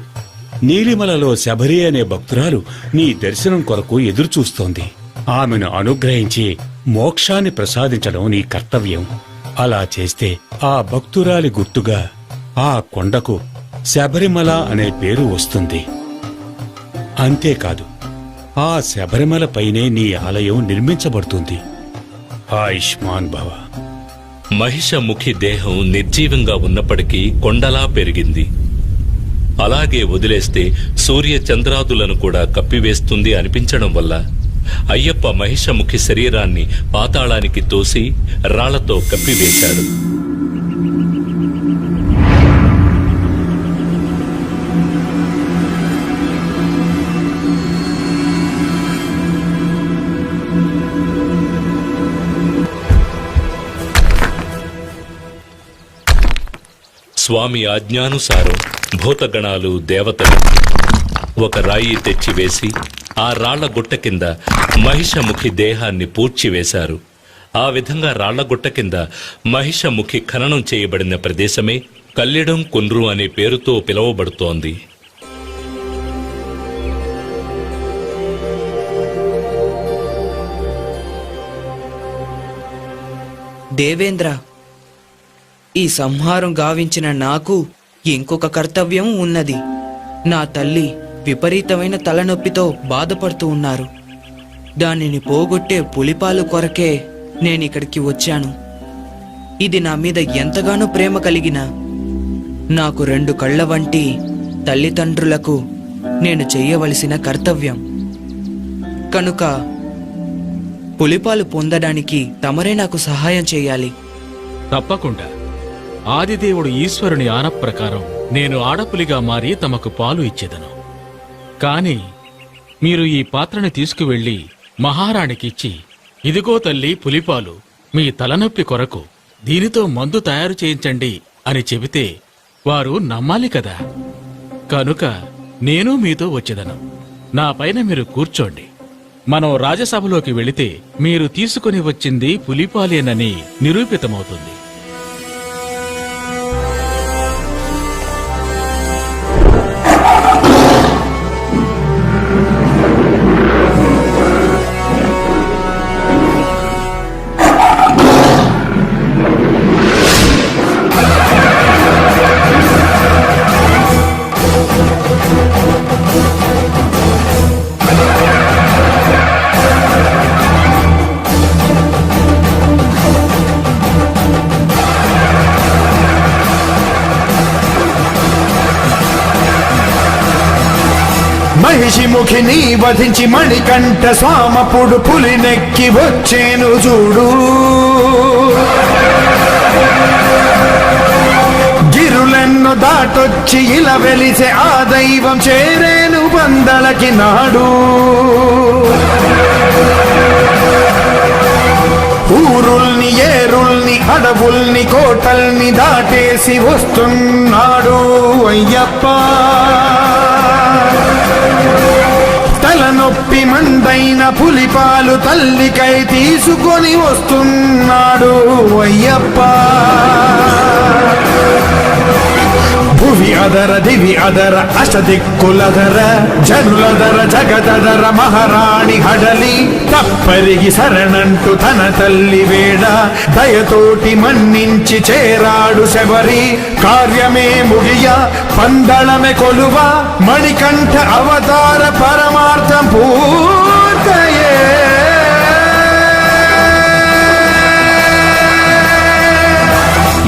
నీలిమలలో శబరి అనే భక్తురాలు నీ దర్శనం కొరకు ఎదురుచూస్తోంది. ఆమెను అనుగ్రహించి మోక్షాన్ని ప్రసాదించడం నీ కర్తవ్యం. అలా చేస్తే ఆ భక్తురాలి గుర్తుగా ఆ కొండకు శబరిమల అనే పేరు వస్తుంది. అంతేకాదు, ఆ శబరిమల పైనే నీ ఆలయం నిర్మించబడుతుంది. ఆయుష్మాన్ భవ. మహిషముఖి దేహం నిర్జీవంగా ఉన్నప్పటికీ కొండలా పెరిగింది. అలాగే వదిలేస్తే సూర్య చంద్రాదులను కూడా కప్పివేస్తుంది అనిపించడం వల్ల అయ్యప్ప మహిషముఖి శరీరాన్ని పాతాళానికి తోసి రాళ్లతో కప్పివేశాడు. స్వామి ఆజ్ఞానుసారం భూతగణాలు, దేవతలు ఒక రాయి తెచ్చివేసి ఆ రాళ్ల గుట్ట కింద మహిషముఖి దేహాన్ని పూడ్చివేశారు. ఆ విధంగా రాళ్ల గుట్ట కింద మహిషముఖి ఖననం చేయబడిన ప్రదేశమే కల్లిడం కుండ్రు అనే పేరుతో పిలువబడుతోంది. దేవేంద్ర, ఈ సంహారం గావించిన నాకు ఇంకొక కర్తవ్యం ఉన్నది. నా తల్లి విపరీతమైన తలనొప్పితో బాధపడుతూ ఉన్నారు. దానిని పోగొట్టే పులిపాలు కొరకే నేనిక్కడికి వచ్చాను. ఇది నా మీద ఎంతగానో ప్రేమ కలిగిన నాకు 2 కళ్ళ వంటి తల్లిదండ్రులకు నేను చెయ్యవలసిన కర్తవ్యం. కనుక పులిపాలు పొందడానికి తమరే నాకు సహాయం చేయాలి. తప్పకుండా. ఆదిదేవుడు ఈశ్వరుని ఆన ప్రకారం నేను ఆడపులిగా మారి తమకు పాలు ఇచ్చేదను. కాని మీరు ఈ పాత్రని తీసుకువెళ్లి మహారాణికిచ్చి, ఇదిగో తల్లి పులిపాలు, మీ తలనొప్పి కొరకు దీనితో మందు తయారు చేయించండి అని చెబితే వారు నమ్మాలి కదా. కనుక నేను మీతో వచ్చేదను. నా పైన మీరు కూర్చోండి. మనం రాజసభలోకి వెళితే మీరు తీసుకుని వచ్చింది పులిపాలేనని నిరూపితమవుతుంది. మహిషిముఖిని వధించి మణికంఠ స్వామపుడు పులినెక్కి వచ్చేను చూడు. గిరులెన్ను దాటొచ్చి ఇలా వెలిసే ఆ దైవం చేరేను బందలకి నాడు. ఊరుల్ని, ఏరుల్ని, అడవుల్ని, కోటల్ని దాటేసి వస్తున్నాడు అయ్యప్ప. తలనొప్పి మందైన పులిపాలు తల్లికై తీసుకొని వస్తున్నాడు అయ్యప్ప. భువి అదర, దివి అదర, అష్టదిక్కులదర, జనులదర, జగదదర మహారాణి హడలి తప్పరిగి శరణంటూ తన తల్లి వేడ దయతోటి మన్నించి చేరాడు శబరి. కార్యమే ముగియ పందళమే కొలువ మణికంఠ అవతార పరమార్థం పూర్తయే.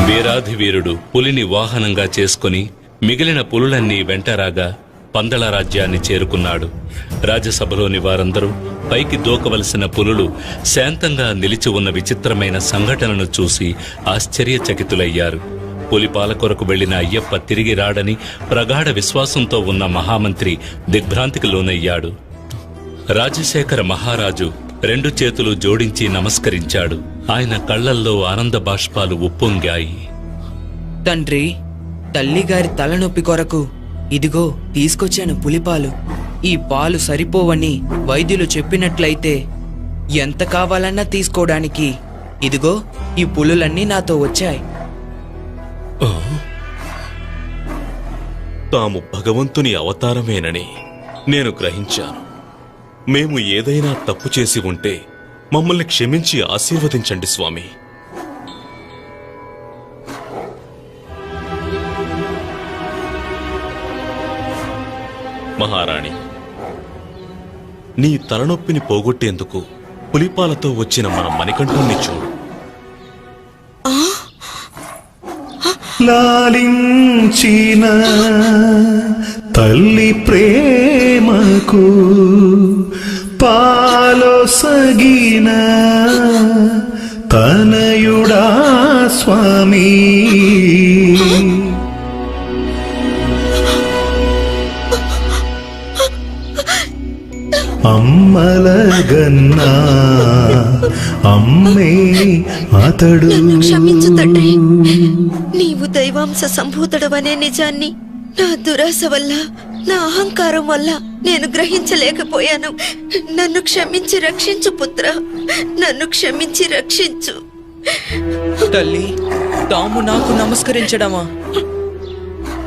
వీరాధివీరుడు పులిని వాహనంగా చేసుకుని మిగిలిన పులులన్నీ వెంటరాగా పందళ రాజ్యాన్ని చేరుకున్నాడు. రాజ్యసభలోని వారందరూ పైకి దూకవలసిన పులులు శాంతంగా నిలిచి ఉన్న విచిత్రమైన సంఘటనను చూసి ఆశ్చర్యచకితులయ్యారు. పులిపాల కొరకు వెళ్లిన అయ్యప్ప తిరిగి రాడని ప్రగాఢ విశ్వాసంతో ఉన్న మహామంత్రి దిగ్భ్రాంతికి లోనయ్యాడు. రాజశేఖర మహారాజు 2 చేతులు జోడించి నమస్కరించాడు. ఆయన కళ్లల్లో ఆనంద బాష్పాలు ఉప్పొంగాయి. తండ్రి, తల్లిగారి తలనొప్పి కొరకు ఇదిగో తీసుకొచ్చాను పులిపాలు. ఈ పాలు సరిపోవని వైద్యులు చెప్పినట్లయితే ఎంత కావాలన్నా తీసుకోవడానికి ఇదిగో ఈ పులులన్నీ నాతో వచ్చాయి. తాము భగవంతుని అవతారమేనని నేను గ్రహించాను. మేము ఏదైనా తప్పు చేసి ఉంటే మమ్మల్ని క్షమించి ఆశీర్వదించండి స్వామి. మహారాణి, నీ తలనొప్పిని పోగొట్టేందుకు పులిపాలతో వచ్చిన మన మణికంఠుణ్ణి చూడు. లాలించిన తల్లి ప్రేమకు పాలొసగిన తనయుడా స్వామి. అమ్మలగన్నా అమ్మే అతడు. క్షమించు తండ్రి, నీవు దైవాంశ సంభూతుడవనే నిజాన్ని నా దురాశ వల్ల, నా అహంకారం వల్ల నేను గ్రహించలేకపోయాను. నన్ను క్షమించి రక్షించు పుత్ర, నన్ను క్షమించి రక్షించు. తల్లి, తాము నాకు నమస్కరించడమా?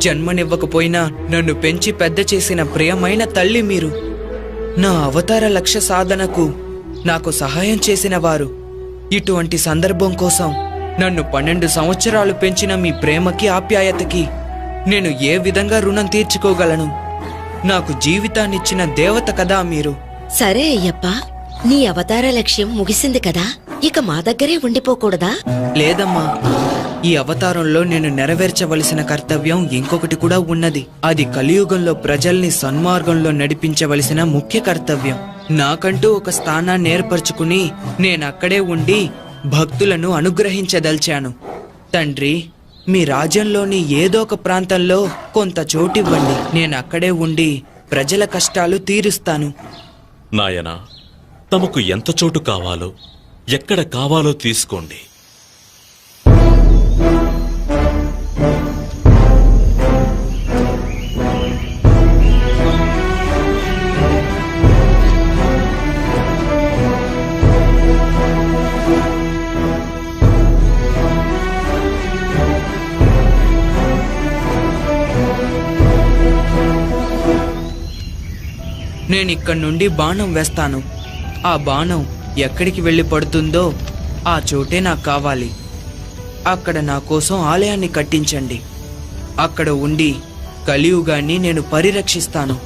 జన్మనివ్వకపోయినా నన్ను పెంచి పెద్ద చేసిన ప్రియమైన తల్లి మీరు. నా అవతార లక్ష్య సాధనకు నాకు సహాయం చేసిన వారు. ఇటువంటి సందర్భం కోసం నన్ను 12 సంవత్సరాలు పెంచిన మీ ప్రేమకి, ఆప్యాయతకి నేను ఏ విధంగా రుణం తీర్చుకోగలను? నాకు జీవితాన్నిచ్చిన దేవత కదా మీరు. సరే అయ్యప్ప, నీ అవతార లక్ష్యం ముగిసింది కదా, ఇక మా దగ్గరే ఉండిపోకూడదా? లేదమ్మా, ఈ అవతారంలో నేను నెరవేర్చవలసిన కర్తవ్యం ఇంకొకటి కూడా ఉన్నది. అది కలియుగంలో ప్రజల్ని సన్మార్గంలో నడిపించవలసిన ముఖ్య కర్తవ్యం. నాకంటూ ఒక స్థానాన్ని ఏర్పరచుకుని నేనక్కడే ఉండి భక్తులను అనుగ్రహించదల్చాను. తండ్రి, మీ రాజ్యంలోని ఏదో ఒక ప్రాంతంలో కొంత చోటివ్వండి. నేనక్కడే ఉండి ప్రజల కష్టాలు తీరుస్తాను. నాయనా, తమకు ఎంత చోటు కావాలో, ఎక్కడ కావాలో తీసుకోండి. నేనిక్కడి నుండి బాణం వేస్తాను. ఆ బాణం ఎక్కడికి వెళ్ళి పడుతుందో ఆ చోటే నాకు కావాలి. అక్కడ నా కోసం ఆలయాన్ని కట్టించండి. అక్కడ ఉండి కలియుగాన్ని నేను పరిరక్షిస్తాను.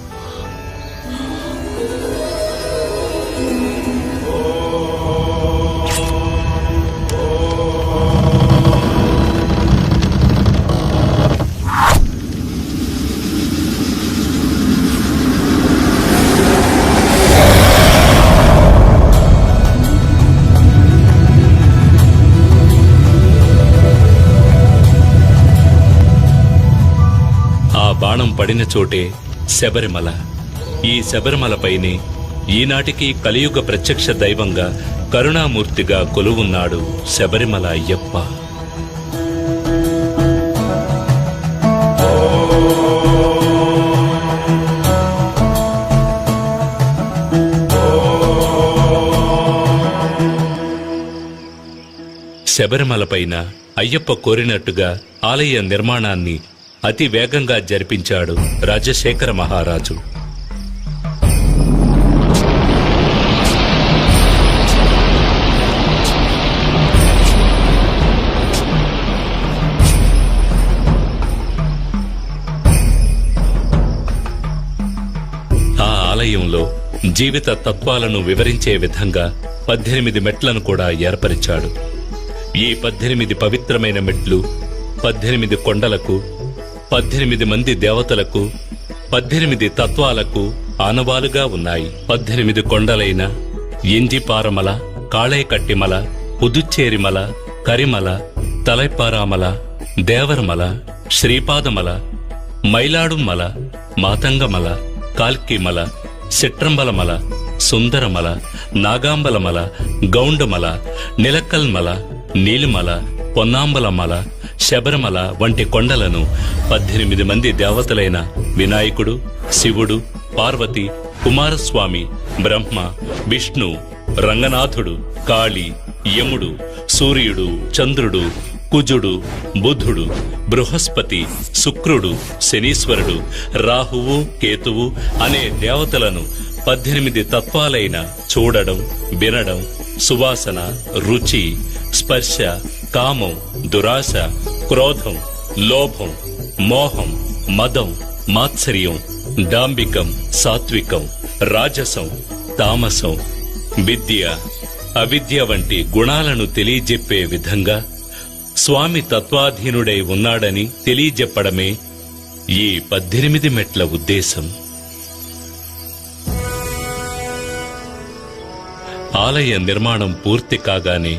బాణం పడిన చోటే శబరిమల. ఈ శబరిమలపైనే ఈనాటికి కలియుగ ప్రత్యక్ష దైవంగా, కరుణామూర్తిగా కొలువున్నాడు శబరిమల అయ్యప్ప. శబరిమలపైన అయ్యప్ప కోరినట్టుగా ఆలయ నిర్మాణాన్ని అతి వేగంగా జరిపించాడు రాజశేఖర మహారాజు. ఆ ఆలయంలో జీవిత తత్వాలను వివరించే విధంగా 18 మెట్లను కూడా ఏర్పరిచాడు. ఈ 18 పవిత్రమైన మెట్లు 18 కొండలకు, 18 మంది దేవతలకు, 18 తత్వాలకు ఆనవాలుగా ఉన్నాయి. 18 కొండలైన ఎంజిపారమల, కాళేకట్టిమల, పుదుచ్చేరిమల, కరిమల, తలైపారామల, దేవరమల, శ్రీపాదమల, మైలాడుమల, మాతంగమల, కాల్కిమల, సిట్రంబలమల, సుందరమల, నాగాంబలమల, గౌండమల, నిలక్కల్మల, నీలిమల, పొన్నాంబలమల, శబరిమల వంటి కొండలను 18 మంది దేవతలైన వినాయకుడు, శివుడు, పార్వతి, కుమారస్వామి, బ్రహ్మ, విష్ణు, రంగనాథుడు, కాళి, యముడు, సూర్యుడు, చంద్రుడు, కుజుడు, బుధుడు, బృహస్పతి, శుక్రుడు, శనీశ్వరుడు, రాహువు, కేతువు అనే దేవతలను 18 తత్వాలైన చూడడం, వినడం, సువాసన, రుచి, స్పర్శ, కామం, దురాశ, క్రోధం, లోభం, మోహం, మదం, మాత్సర్యం, డాంబికం, సాత్వికం, రాజసం, తామసం, విద్య, అవిద్య వంటి గుణాలను తెలియజెప్పే విధంగా స్వామి తత్వాధీనుడై ఉన్నాడని తెలియజెప్పడమే ఈ 18 మెట్ల ఉద్దేశం. ఆలయ నిర్మాణం పూర్తి కాగానే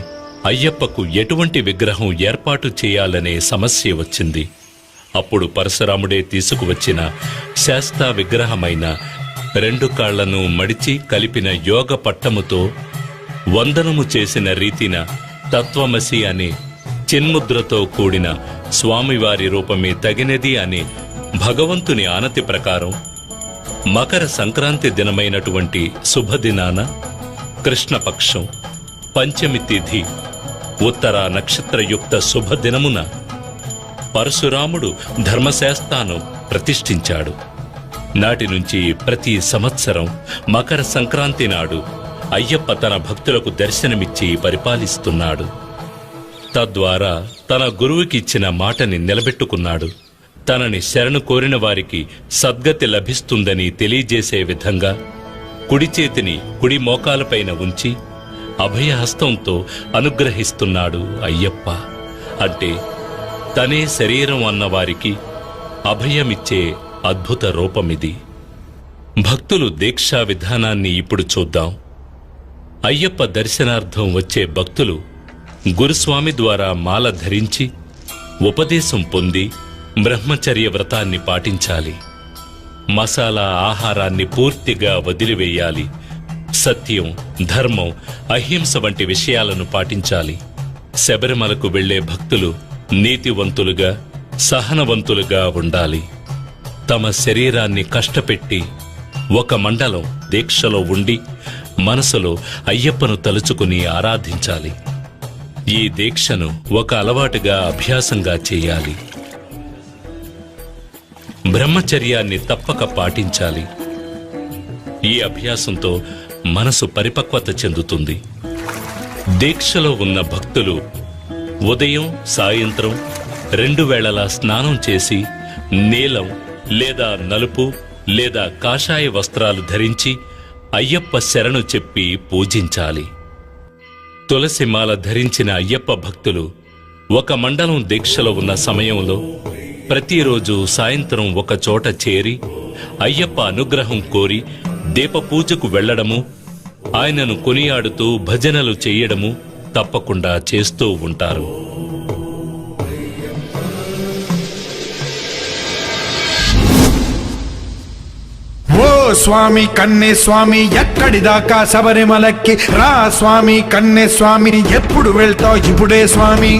అయ్యప్పకు ఎటువంటి విగ్రహం ఏర్పాటు చేయాలనే సమస్య వచ్చింది. అప్పుడు పరశురాముడే తీసుకువచ్చిన శాస్తా విగ్రహమైన 2 కాళ్లను మడిచి కలిపిన యోగ పట్టముతో వందనము చేసిన రీతిన తత్వమసి అనే చిన్ముద్రతో కూడిన స్వామివారి రూపమే తగినది అనే భగవంతుని ఆనతి ప్రకారం మకర సంక్రాంతి దినమైనటువంటి శుభదినాన కృష్ణపక్షం పంచమి తిథి ఉత్తర నక్షత్రయుక్త శుభదినమున పరశురాముడు ధర్మశాస్త్రాను ప్రతిష్ఠించాడు. నాటి నుంచి ప్రతి సంవత్సరం మకర సంక్రాంతి నాడు అయ్యప్ప తన భక్తులకు దర్శనమిచ్చి పరిపాలిస్తున్నాడు. తద్వారా తన గురువుకిచ్చిన మాటని నిలబెట్టుకున్నాడు. తనని శరణు కోరిన వారికి సద్గతి లభిస్తుందని తెలియజేసే విధంగా కుడి చేతిని కుడి మోకాలపైన ఉంచి అభయహస్తంతో అనుగ్రహిస్తున్నాడు అయ్యప్ప. అంటే తనే శరీరం అన్నవారికి అభయమిచ్చే అద్భుత రూపమిది. భక్తులు దీక్షా విధానాన్ని ఇప్పుడు చూద్దాం. అయ్యప్ప దర్శనార్థం వచ్చే భక్తులు గురుస్వామి ద్వారా మాల ధరించి ఉపదేశం పొంది బ్రహ్మచర్య వ్రతాన్ని పాటించాలి. మసాలా ఆహారాన్ని పూర్తిగా వదిలివేయాలి. సత్యం, ధర్మం, అహింస వంటి విషయాలను పాటించాలి. శబరిమలకు వెళ్లే భక్తులు నీతివంతులుగా, సహనవంతులుగా ఉండాలి. తమ శరీరాన్ని కష్టపెట్టి 1 మండలం దీక్షలో ఉండి మనసులో అయ్యప్పను తలుచుకుని ఆరాధించాలి. ఈ దీక్షను ఒక అలవాటుగా అభ్యాసంగా చేయాలి. బ్రహ్మచర్యాన్ని తప్పక పాటించాలి. ఈ అభ్యాసంతో మనసు పరిపక్వత చెందుతుంది. దీక్షలో ఉన్న భక్తులు ఉదయం, సాయంత్రం 2 వేళలా స్నానం చేసి నీలం లేదా నలుపు లేదా కాషాయ వస్త్రాలు ధరించి అయ్యప్ప శరణు చెప్పి పూజించాలి. తులసిమాల ధరించిన అయ్యప్ప భక్తులు 1 మండలం దీక్షలో ఉన్న సమయంలో ప్రతిరోజు సాయంత్రం ఒక చోట చేరి అయ్యప్ప అనుగ్రహం కోరి దీపపూజకు వెళ్లడము, ఆయనను కొనియాడుతూ భజనలు చెయ్యడము తప్పకుండా చేస్తూ ఉంటారు. ఓ స్వామి కన్నే స్వామి ఎక్కడిదాకా శబరిమలకి రా స్వామి కన్నే స్వామి ఎప్పుడు వెళ్తావు ఇప్పుడే స్వామి.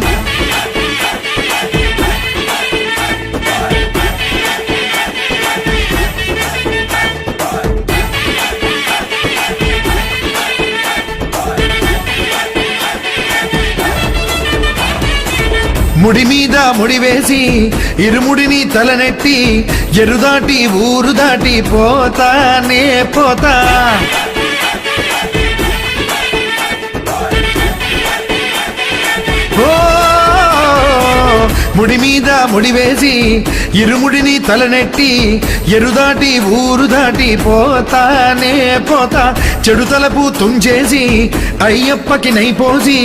ముడి మీద ముడి వేసి ఇరుముడిని తలనెట్టి ఎరుదాటి ఊరు దాటి పోతానే పోతా. ముడి మీద ముడి వేసి ఇరుముడిని తలనెట్టి ఎరుదాటి ఊరు దాటి పోతానే పోతా. చెడు తలపు తుంచేసి అయ్యప్పకి నైపోసి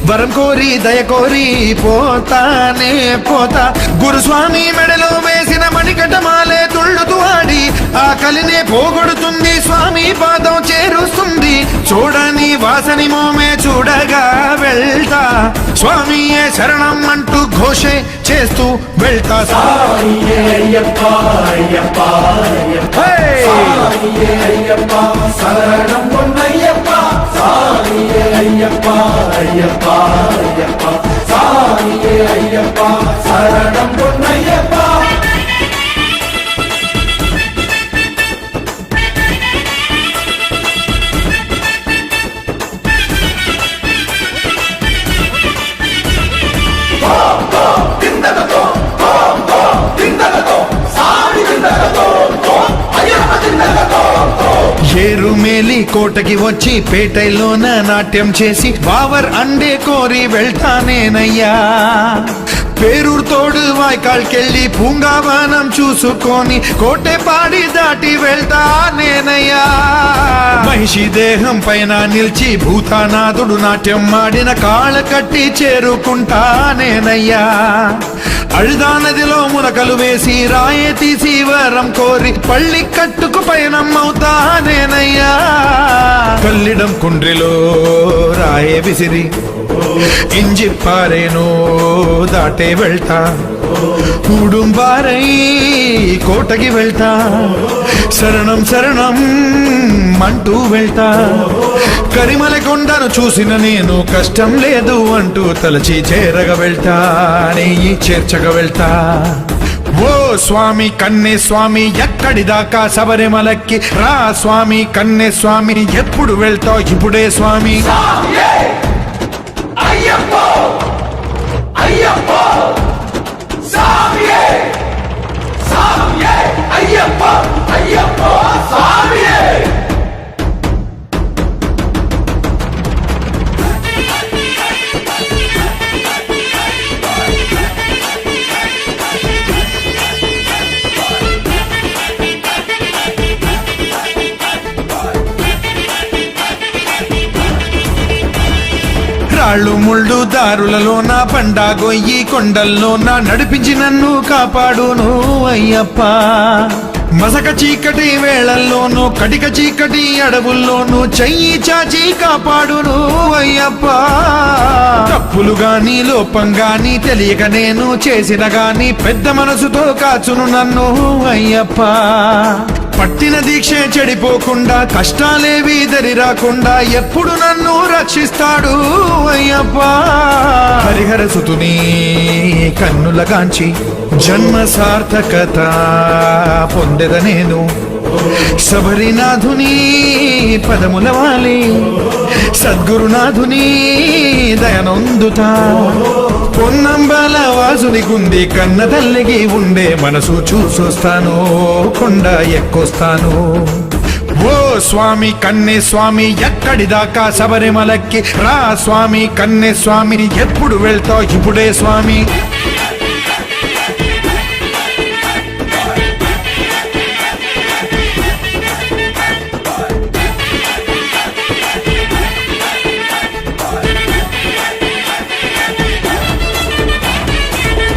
వరం కోరి దయ కోరి పోతానే పోతా. గురుస్వామి మెడలో వేసిన మణికటమాలే తుళ్ళుతూ ఆడి ఆ కలినే పోగొడుతుంది, స్వామి పాదం చేరుస్తుంది. చూడని వాసని మోమే చూడగా వెళ్తా, స్వామియే శరణం అంటూ ఘోషే చేస్తూ వెళ్తా. పేరు మేలి కోటకి వచ్చి పేటైలోన నాట్యం చేసి బావర్ అండే కోరి వెళ్తానేనయ్యా పేరూరు తోడు వాய்కాల్కెళ్ళి పూంగావనం చూసుకొని కోటె పాడి దాటి వెళ్తానేనయ్యా మహిషి దేహం పైన నిలిచి భూతానాథుడు నాట్యం ఆడిన కాళ్ళ కట్టి చేరుకుంటానేనయ్యా అழுదా నదిలో మునకలు వేసి రాయే తీసి వరం కోరి పళ్ళి కట్టుకు పయనమవుతానేనయ్యా కల్లిడం కుండ్రిలో రాయే విసిరి ఇంజిప్పారేనో దాటే వెళ్తా ఉడుంబారై కోటకి వెళ్తా శరణం శరణం అంటూ వెళ్తా కరిమల కొండను చూసిన నేను కష్టం లేదు అంటూ తలచి చేరగ వెళ్తా నెయ్యి చేర్చగ వెళ్తా ఓ స్వామి కన్నే స్వామి ఎక్కడి దాకా శబరిమలకి రా స్వామి కన్నే స్వామి ఎప్పుడు వెళ్తావు ఇప్పుడే స్వామి అయ్యప్పో అయ్యప్పో స్వామియే స్వామియే అయ్యప్పో అయ్యప్పో స్వామియే రాళ్ళు ముళ్ళు దారులలోన పండా గొయ్యి కొండల్లోన నడిపించి నన్ను కాపాడును అయ్యప్ప మసక చీకటి వేళల్లోనూ కటిక చీకటి అడవుల్లోనూ చెయ్యి చాచి కాపాడును అయ్యప్ప తప్పులు గాని లోపం గాని తెలియక నేను చేసిన గాని పెద్ద మనసుతో కాచును నన్ను అయ్యప్ప పట్టిన దీక్ష చెడిపోకుండా కష్టాలేవి దరి రాకుండా ఎప్పుడు నన్ను రక్షిస్తాడు అయ్యప్ప హరిహర సుతుని కన్నుల కాంచి జన్మ సార్థకత పొందెద నేను శబరినాథుని పదముల వాలి సద్గురునాథుని దయనొందుతా పొన్నంబల వాసుని గుంది కన్న తల్లికి ఉండే మనసు చూసొస్తాను కొండ ఎక్కొస్తాను ఓ స్వామి కన్నే స్వామి ఎక్కడి దాకా శబరిమలకి రా స్వామి కన్నే స్వామి ఎప్పుడు వెళ్తావు ఇప్పుడే స్వామి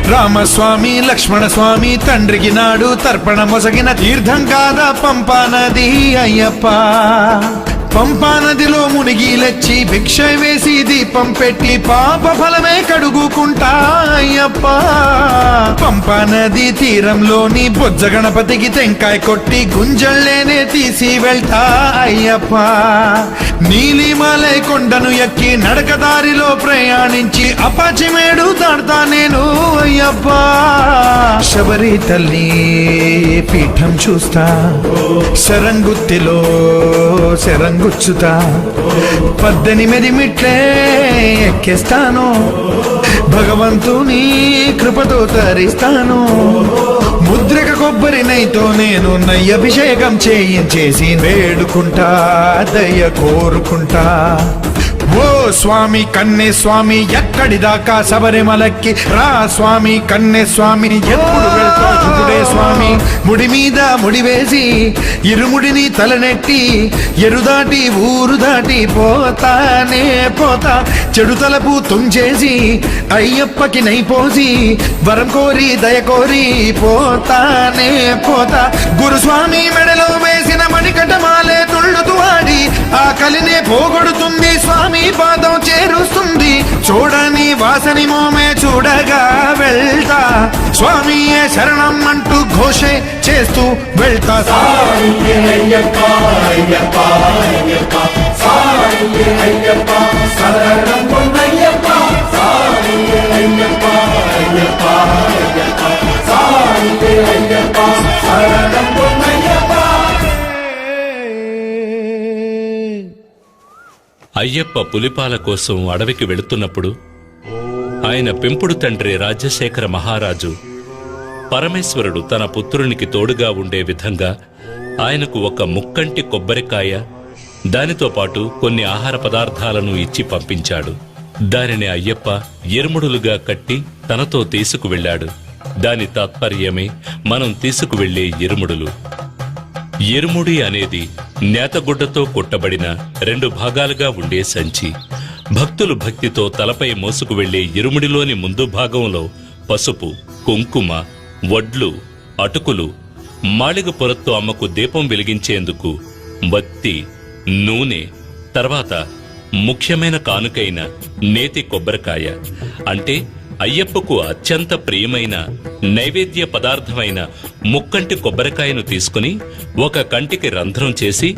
రామస్వామి లక్ష్మణ స్వామి తండ్రికి నాడు తర్పణ మొసగిన తీర్థం కాదా పంపా నది అయ్యప్ప పంపా నదిలో మునిగి లెచ్చి భిక్ష వేసి దీపం పెట్టి పాప ఫలమే కడుగుకుంటా అయ్యప్ప పంపా నది తీరంలోని బొజ్జ గణపతికి టెంకాయ కొట్టి గుంజళ్ళేనే తీసి వెళ్తా అయ్యప్ప నీలిమలై కొండను ఎక్కి నడకదారిలో ప్రయాణించి అపాచిమేడు దాడతా నేను అయ్యప్ప శబరి తల్లి పీఠం చూస్తా శరంగుత్తిలో శరంగుచ్చుతా 18 మెట్లే ఎక్కేస్తాను భగవంతుని కృపతో తరిస్తాను ముద్రక కొబ్బరి నైతో నేను నయ్యభిషేకం చేయించేసి వేడుకుంటా దయ కోరుకుంటా ఓ స్వామి కన్నే స్వామి ఎక్కడి దాకా శబరిమలకి రా స్వామి కన్నే స్వామి ఎప్పుడు వెళ్తావు ఇప్పుడే స్వామి ముడి మీద ముడి వేసి ఇరుముడిని తలనెట్టి ఎరుదాటి ఊరు దాటి పోతానే పోతా చెడు తలపు తుంచేసి అయ్యప్పకి నైపోసి వరం కోరి దయ కోరి పోతానే పోతా గురుస్వామి మెడలో వేసిన మణికటమాలే తుళ్ళుతూ ఆడి ఆ కలినే పోగొడుతుంది స్వామి పాదం చేరుస్తుంది చూడని వాసని మోమే చూడగా వెళ్తా స్వామియే శరణం అంటూ ఘోషే చేస్తూ వెళ్తా అయ్యప్ప పులిపాల కోసం అడవికి వెళుతున్నప్పుడు ఆయన పెంపుడు తండ్రి రాజశేఖర మహారాజు పరమేశ్వరుడు తన పుత్రునికి తోడుగా ఉండే విధంగా ఆయనకు ఒక ముక్కంటి కొబ్బరికాయ, దానితో పాటు కొన్ని ఆహార పదార్థాలను ఇచ్చి పంపించాడు. దానిని అయ్యప్ప ఇరుముడులుగా కట్టి తనతో తీసుకువెళ్ళాడు. దాని తాత్పర్యమే మనం తీసుకువెళ్లే ఇరుముడులు. ఇరుముడి అనేది నేతగుడ్డతో కుట్టబడిన 2 భాగాలుగా ఉండే సంచి. భక్తులు భక్తితో తలపై మోసుకు వెళ్లే ఇరుముడిలోని ముందు భాగంలో పసుపు, కుంకుమ, వడ్లు, అటుకులు, మాళిగ పొరతో అమ్మకు దీపం వెలిగించేందుకు వత్తి, నూనె, తర్వాత ముఖ్యమైన కానుకైన నేతి కొబ్బరికాయ, అంటే అయ్యప్పకు అత్యంత ప్రియమైన నైవేద్య పదార్థమైన ముక్కంటి కొబ్బరికాయను తీసుకుని ఒక కంటికి రంధ్రం చేసి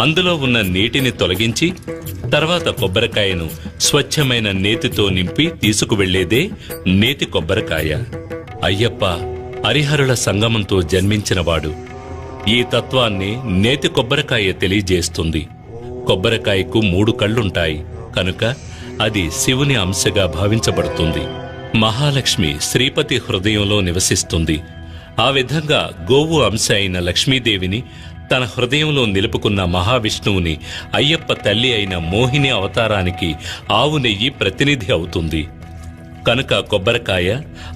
అందులో ఉన్న నీటిని తొలగించి తర్వాత కొబ్బరికాయను స్వచ్ఛమైన నేతితో నింపి తీసుకువెళ్లేదే నేతి కొబ్బరికాయ. అయ్యప్ప హరిహరుల సంగమంతో జన్మించినవాడు. ఈ తత్వాన్ని నేతి కొబ్బరికాయ తెలియజేస్తుంది. కొబ్బరికాయకు 3 కళ్ళుంటాయి కనుక అది శివుని అంశగా భావించబడుతుంది. మహాలక్ష్మి శ్రీపతి హృదయంలో నివసిస్తుంది. ఆ విధంగా గోవు అంశ అయిన లక్ష్మీదేవిని తన హృదయంలో నిలుపుకున్న మహావిష్ణువుని అయ్యప్ప తల్లి అయిన మోహిని అవతారానికి ఆవు నెయ్యి ప్రతినిధి అవుతుంది. కనుక కొబ్బరికాయ,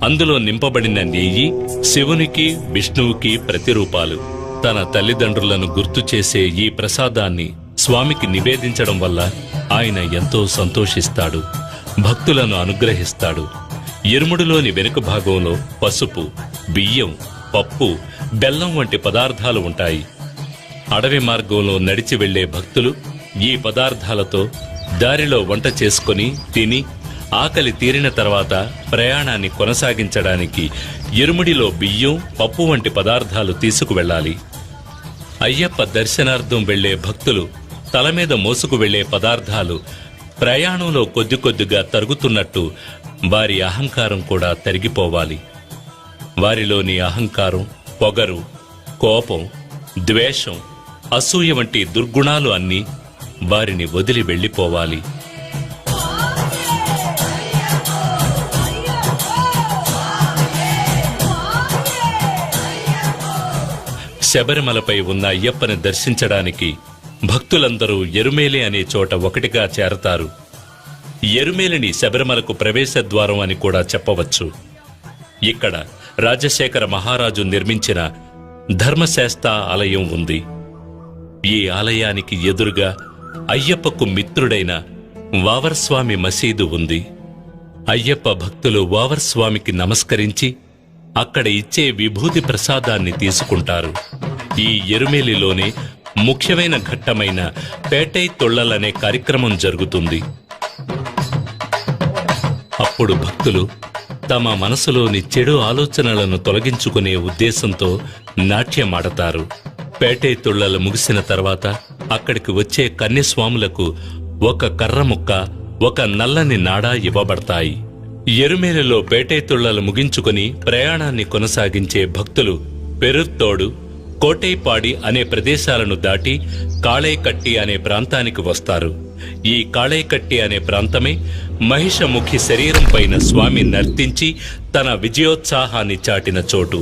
అందులో నింపబడిన నెయ్యి శివునికి విష్ణువుకి ప్రతిరూపాలు. తన తల్లిదండ్రులను గుర్తు చేసే ఈ ప్రసాదాన్ని స్వామికి నివేదించడం వల్ల ఆయన ఎంతో సంతోషిస్తాడు, భక్తులను అనుగ్రహిస్తాడు. ఇరుముడిలోని వెనుక భాగంలో పసుపు, బియ్యం, పప్పు, బెల్లం వంటి పదార్థాలు ఉంటాయి. అడవి మార్గంలో నడిచి వెళ్లే భక్తులు ఈ పదార్థాలతో దారిలో వంట చేసుకుని తిని ఆకలి తీరిన తర్వాత ప్రయాణాన్ని కొనసాగించడానికి ఇరుముడిలో బియ్యం, పప్పు వంటి పదార్థాలు తీసుకువెళ్ళాలి. అయ్యప్ప దర్శనార్థం వెళ్లే భక్తులు తల మీద మోసుకు వెళ్లే పదార్థాలు ప్రయాణంలో కొద్ది కొద్దిగా తరుగుతున్నట్టు వారి అహంకారం కూడా తరిగిపోవాలి. వారిలోని అహంకారం, పొగరు, కోపం, ద్వేషం, అసూయ వంటి దుర్గుణాలు అన్నీ వారిని వదిలి వెళ్లిపోవాలి. శబరిమలపై ఉన్న అయ్యప్పని దర్శించడానికి భక్తులందరూ ఎరుమేలి అనే చోట ఒకటిగా చేరతారు. ఎరుమేలిని శబరిమలకు ప్రవేశ ద్వారం అని కూడా చెప్పవచ్చు. ఇక్కడ రాజశేఖర మహారాజు నిర్మించిన ధర్మశాస్త్ర ఆలయం ఉంది. ఈ ఆలయానికి ఎదురుగా అయ్యప్పకు మిత్రుడైన వావర్స్వామి మసీదు ఉంది. అయ్యప్ప భక్తులు వావర్స్వామికి నమస్కరించి అక్కడ ఇచ్చే విభూతి ప్రసాదాన్ని తీసుకుంటారు. ఈ ఎరుమేలిలోనే ముఖ్యమైన ఘట్టమైన పేటై తొళ్లలనే కార్యక్రమం జరుగుతుంది. అప్పుడు భక్తులు తమ మనసులోని చెడు ఆలోచనలను తొలగించుకునే ఉద్దేశంతో నాట్యమాడతారు. పేటై తొళ్లలు ముగిసిన తర్వాత అక్కడికి వచ్చే కన్యస్వాములకు ఒక కర్ర ముక్క, ఒక నల్లని నాడా ఇవ్వబడతాయి. ఎరుమేలిలో పేటై తొళ్లలు ముగించుకుని ప్రయాణాన్ని కొనసాగించే భక్తులు పెరుత్తోడు, కోటైపాడి అనే ప్రదేశాలను దాటి కాళైకట్టి అనే ప్రాంతానికి వస్తారు. ఈ కాళైకట్టి అనే ప్రాంతమే మహిషముఖి శరీరం పైన స్వామి నర్తించి తన విజయోత్సాహాన్ని చాటిన చోటు.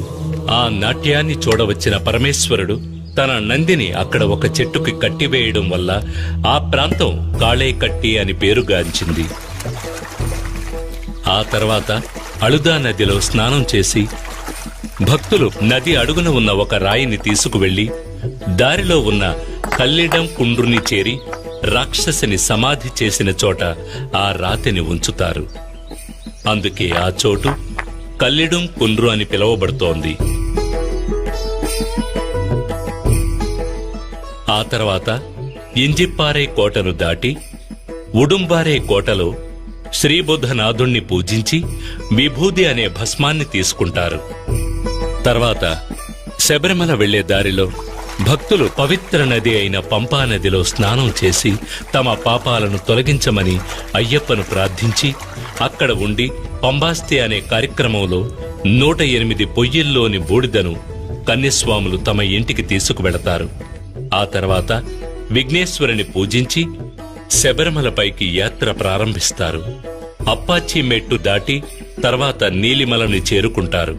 ఆ నాట్యాన్ని చూడవచ్చిన పరమేశ్వరుడు తన నందిని అక్కడ ఒక చెట్టుకి కట్టివేయడం వల్ల ఆ ప్రాంతం కాళైకట్టి అని పేరుగాంచింది. ఆ తర్వాత అళుదా నదిలో స్నానం చేసి భక్తులు నది అడుగున ఉన్న ఒక రాయిని తీసుకువెళ్లి దారిలో ఉన్న కల్లిడం కుండ్రుని చేరి రాక్షసిని సమాధి చేసిన చోట ఆ రాతిని ఉంచుతారు. అందుకే ఆ చోటు కల్లిడం కుండ్రు అని పిలువబడుతోంది. ఆ తర్వాత ఇంజిప్పారే కోటను దాటి ఉడుంబారే కోటలో శ్రీబుద్ధనాథుణ్ణి పూజించి విభూది అనే భస్మాన్ని తీసుకుంటారు. తర్వాత శబరిమల వెళ్లే దారిలో భక్తులు పవిత్ర నది అయిన పంపా నదిలో స్నానం చేసి తమ పాపాలను తొలగించమని అయ్యప్పను ప్రార్థించి అక్కడ ఉండి పంబాస్తి అనే కార్యక్రమంలో 108 పొయ్యిల్లోని బూడిదను కన్యస్వాములు తమ ఇంటికి తీసుకువెళతారు. ఆ తర్వాత విఘ్నేశ్వరుని పూజించి శబరిమలపైకి యాత్ర ప్రారంభిస్తారు. అప్పాచి మెట్టు దాటి తర్వాత నీలిమలని చేరుకుంటారు.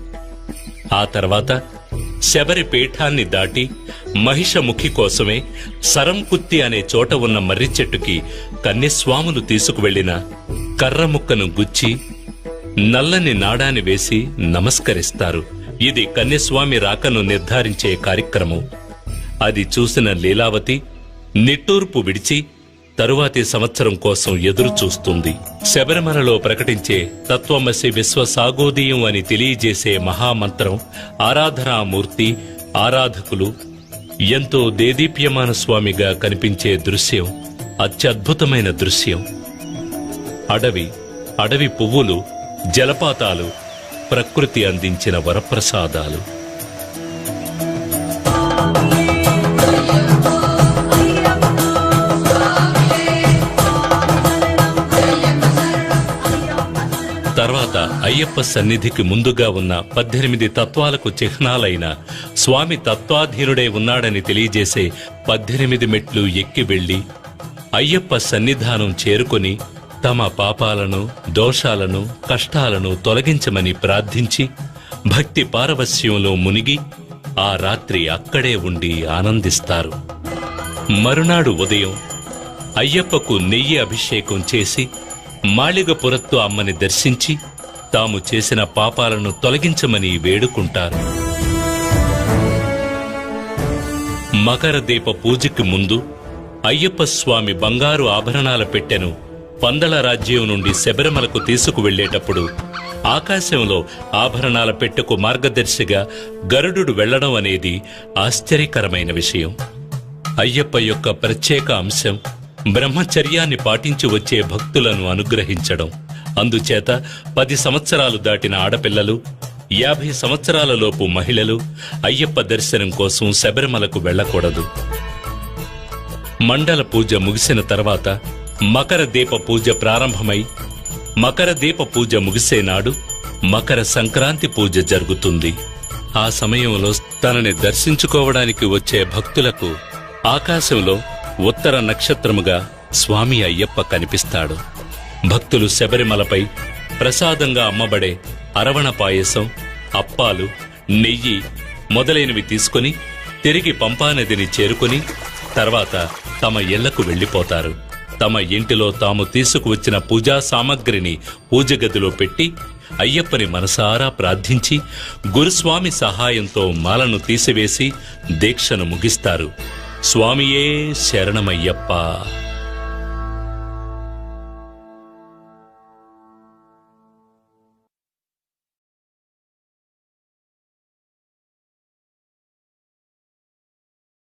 ఆ తర్వాత శబరి పీఠాన్ని దాటి మహిషముఖి కోసమే సరంకుత్తి అనే చోట ఉన్న మర్రి చెట్టుకి కన్యస్వాములు తీసుకువెళ్లిన కర్రముక్కను గుచ్చి నల్లని నాడాని వేసి నమస్కరిస్తారు. ఇది కన్యస్వామి రాకను నిర్ధారించే కార్యక్రమం. అది చూసిన లీలావతి నిట్టూర్పు విడిచి తరువాతి సంవత్సరం కోసం ఎదురు చూస్తుంది. శబరిమలలో ప్రకటించే తత్వమసి విశ్వసాగోదీయం అని తెలియజేసే మహామంత్రం, ఆరాధనామూర్తి, ఆరాధకులు ఎంతో దేదీప్యమాన స్వామిగా కనిపించే దృశ్యం అత్యద్భుతమైన దృశ్యం. అడవి పువ్వులు, జలపాతాలు ప్రకృతి అందించిన వరప్రసాదాలు. తర్వాత అయ్యప్ప సన్నిధికి ముందుగా ఉన్న 18 తత్వాలకు చిహ్నాలైన స్వామి తత్వాధీనుడే ఉన్నాడని తెలియజేసే 18 మెట్లు ఎక్కి వెళ్లి అయ్యప్ప సన్నిధానం చేరుకొని తమ పాపాలను, దోషాలను, కష్టాలను తొలగించమని ప్రార్థించి భక్తి పారవస్యంలో మునిగి ఆ రాత్రి అక్కడే ఉండి ఆనందిస్తారు. మరునాడు ఉదయం అయ్యప్పకు నెయ్యి అభిషేకం చేసి మాళిగపురత్తు అమ్మని దర్శించి తాము చేసిన పాపాలను తొలగించమని వేడుకుంటారు. మకర దీప పూజకి ముందు అయ్యప్ప స్వామి బంగారు ఆభరణాల పెట్టెను పందల రాజ్యం నుండి శబరిమలకు తీసుకువెళ్లేటప్పుడు ఆకాశంలో ఆభరణాల పెట్టెకు మార్గదర్శిగా గరుడు వెళ్లడం అనేది ఆశ్చర్యకరమైన విషయం. అయ్యప్ప యొక్క ప్రత్యేక అంశం బ్రహ్మచర్యాన్ని పాటించి వచ్చే భక్తులను అనుగ్రహించడం. అందుచేత 10 సంవత్సరాలు దాటిన ఆడపిల్లలు, 50 సంవత్సరాలలోపు మహిళలు అయ్యప్ప దర్శనం కోసం శబరిమలకు వెళ్లకూడదు. మండల పూజ ముగిసిన తర్వాత మకర దీప పూజ ప్రారంభమై మకర దీప పూజ ముగిసే నాడు మకర సంక్రాంతి పూజ జరుగుతుంది. ఆ సమయంలో తనని దర్శించుకోవడానికి వచ్చే భక్తులకు ఆకాశంలో ఉత్తర నక్షత్రముగా స్వామి అయ్యప్ప కనిపిస్తాడు. భక్తులు శబరిమలపై ప్రసాదంగా అమ్మబడే అరవణ పాయసం, అప్పాలు, నెయ్యి మొదలైనవి తీసుకుని తిరిగి పంపానదిని చేరుకుని తర్వాత తమ ఇళ్లకు వెళ్లిపోతారు. తమ ఇంటిలో తాము తీసుకువచ్చిన పూజా సామగ్రిని పూజగదిలో పెట్టి అయ్యప్పని మనసారా ప్రార్థించి గురుస్వామి సహాయంతో మాలను తీసివేసి దీక్షను ముగిస్తారు. స్వామియే శరణమయ్యప్ప.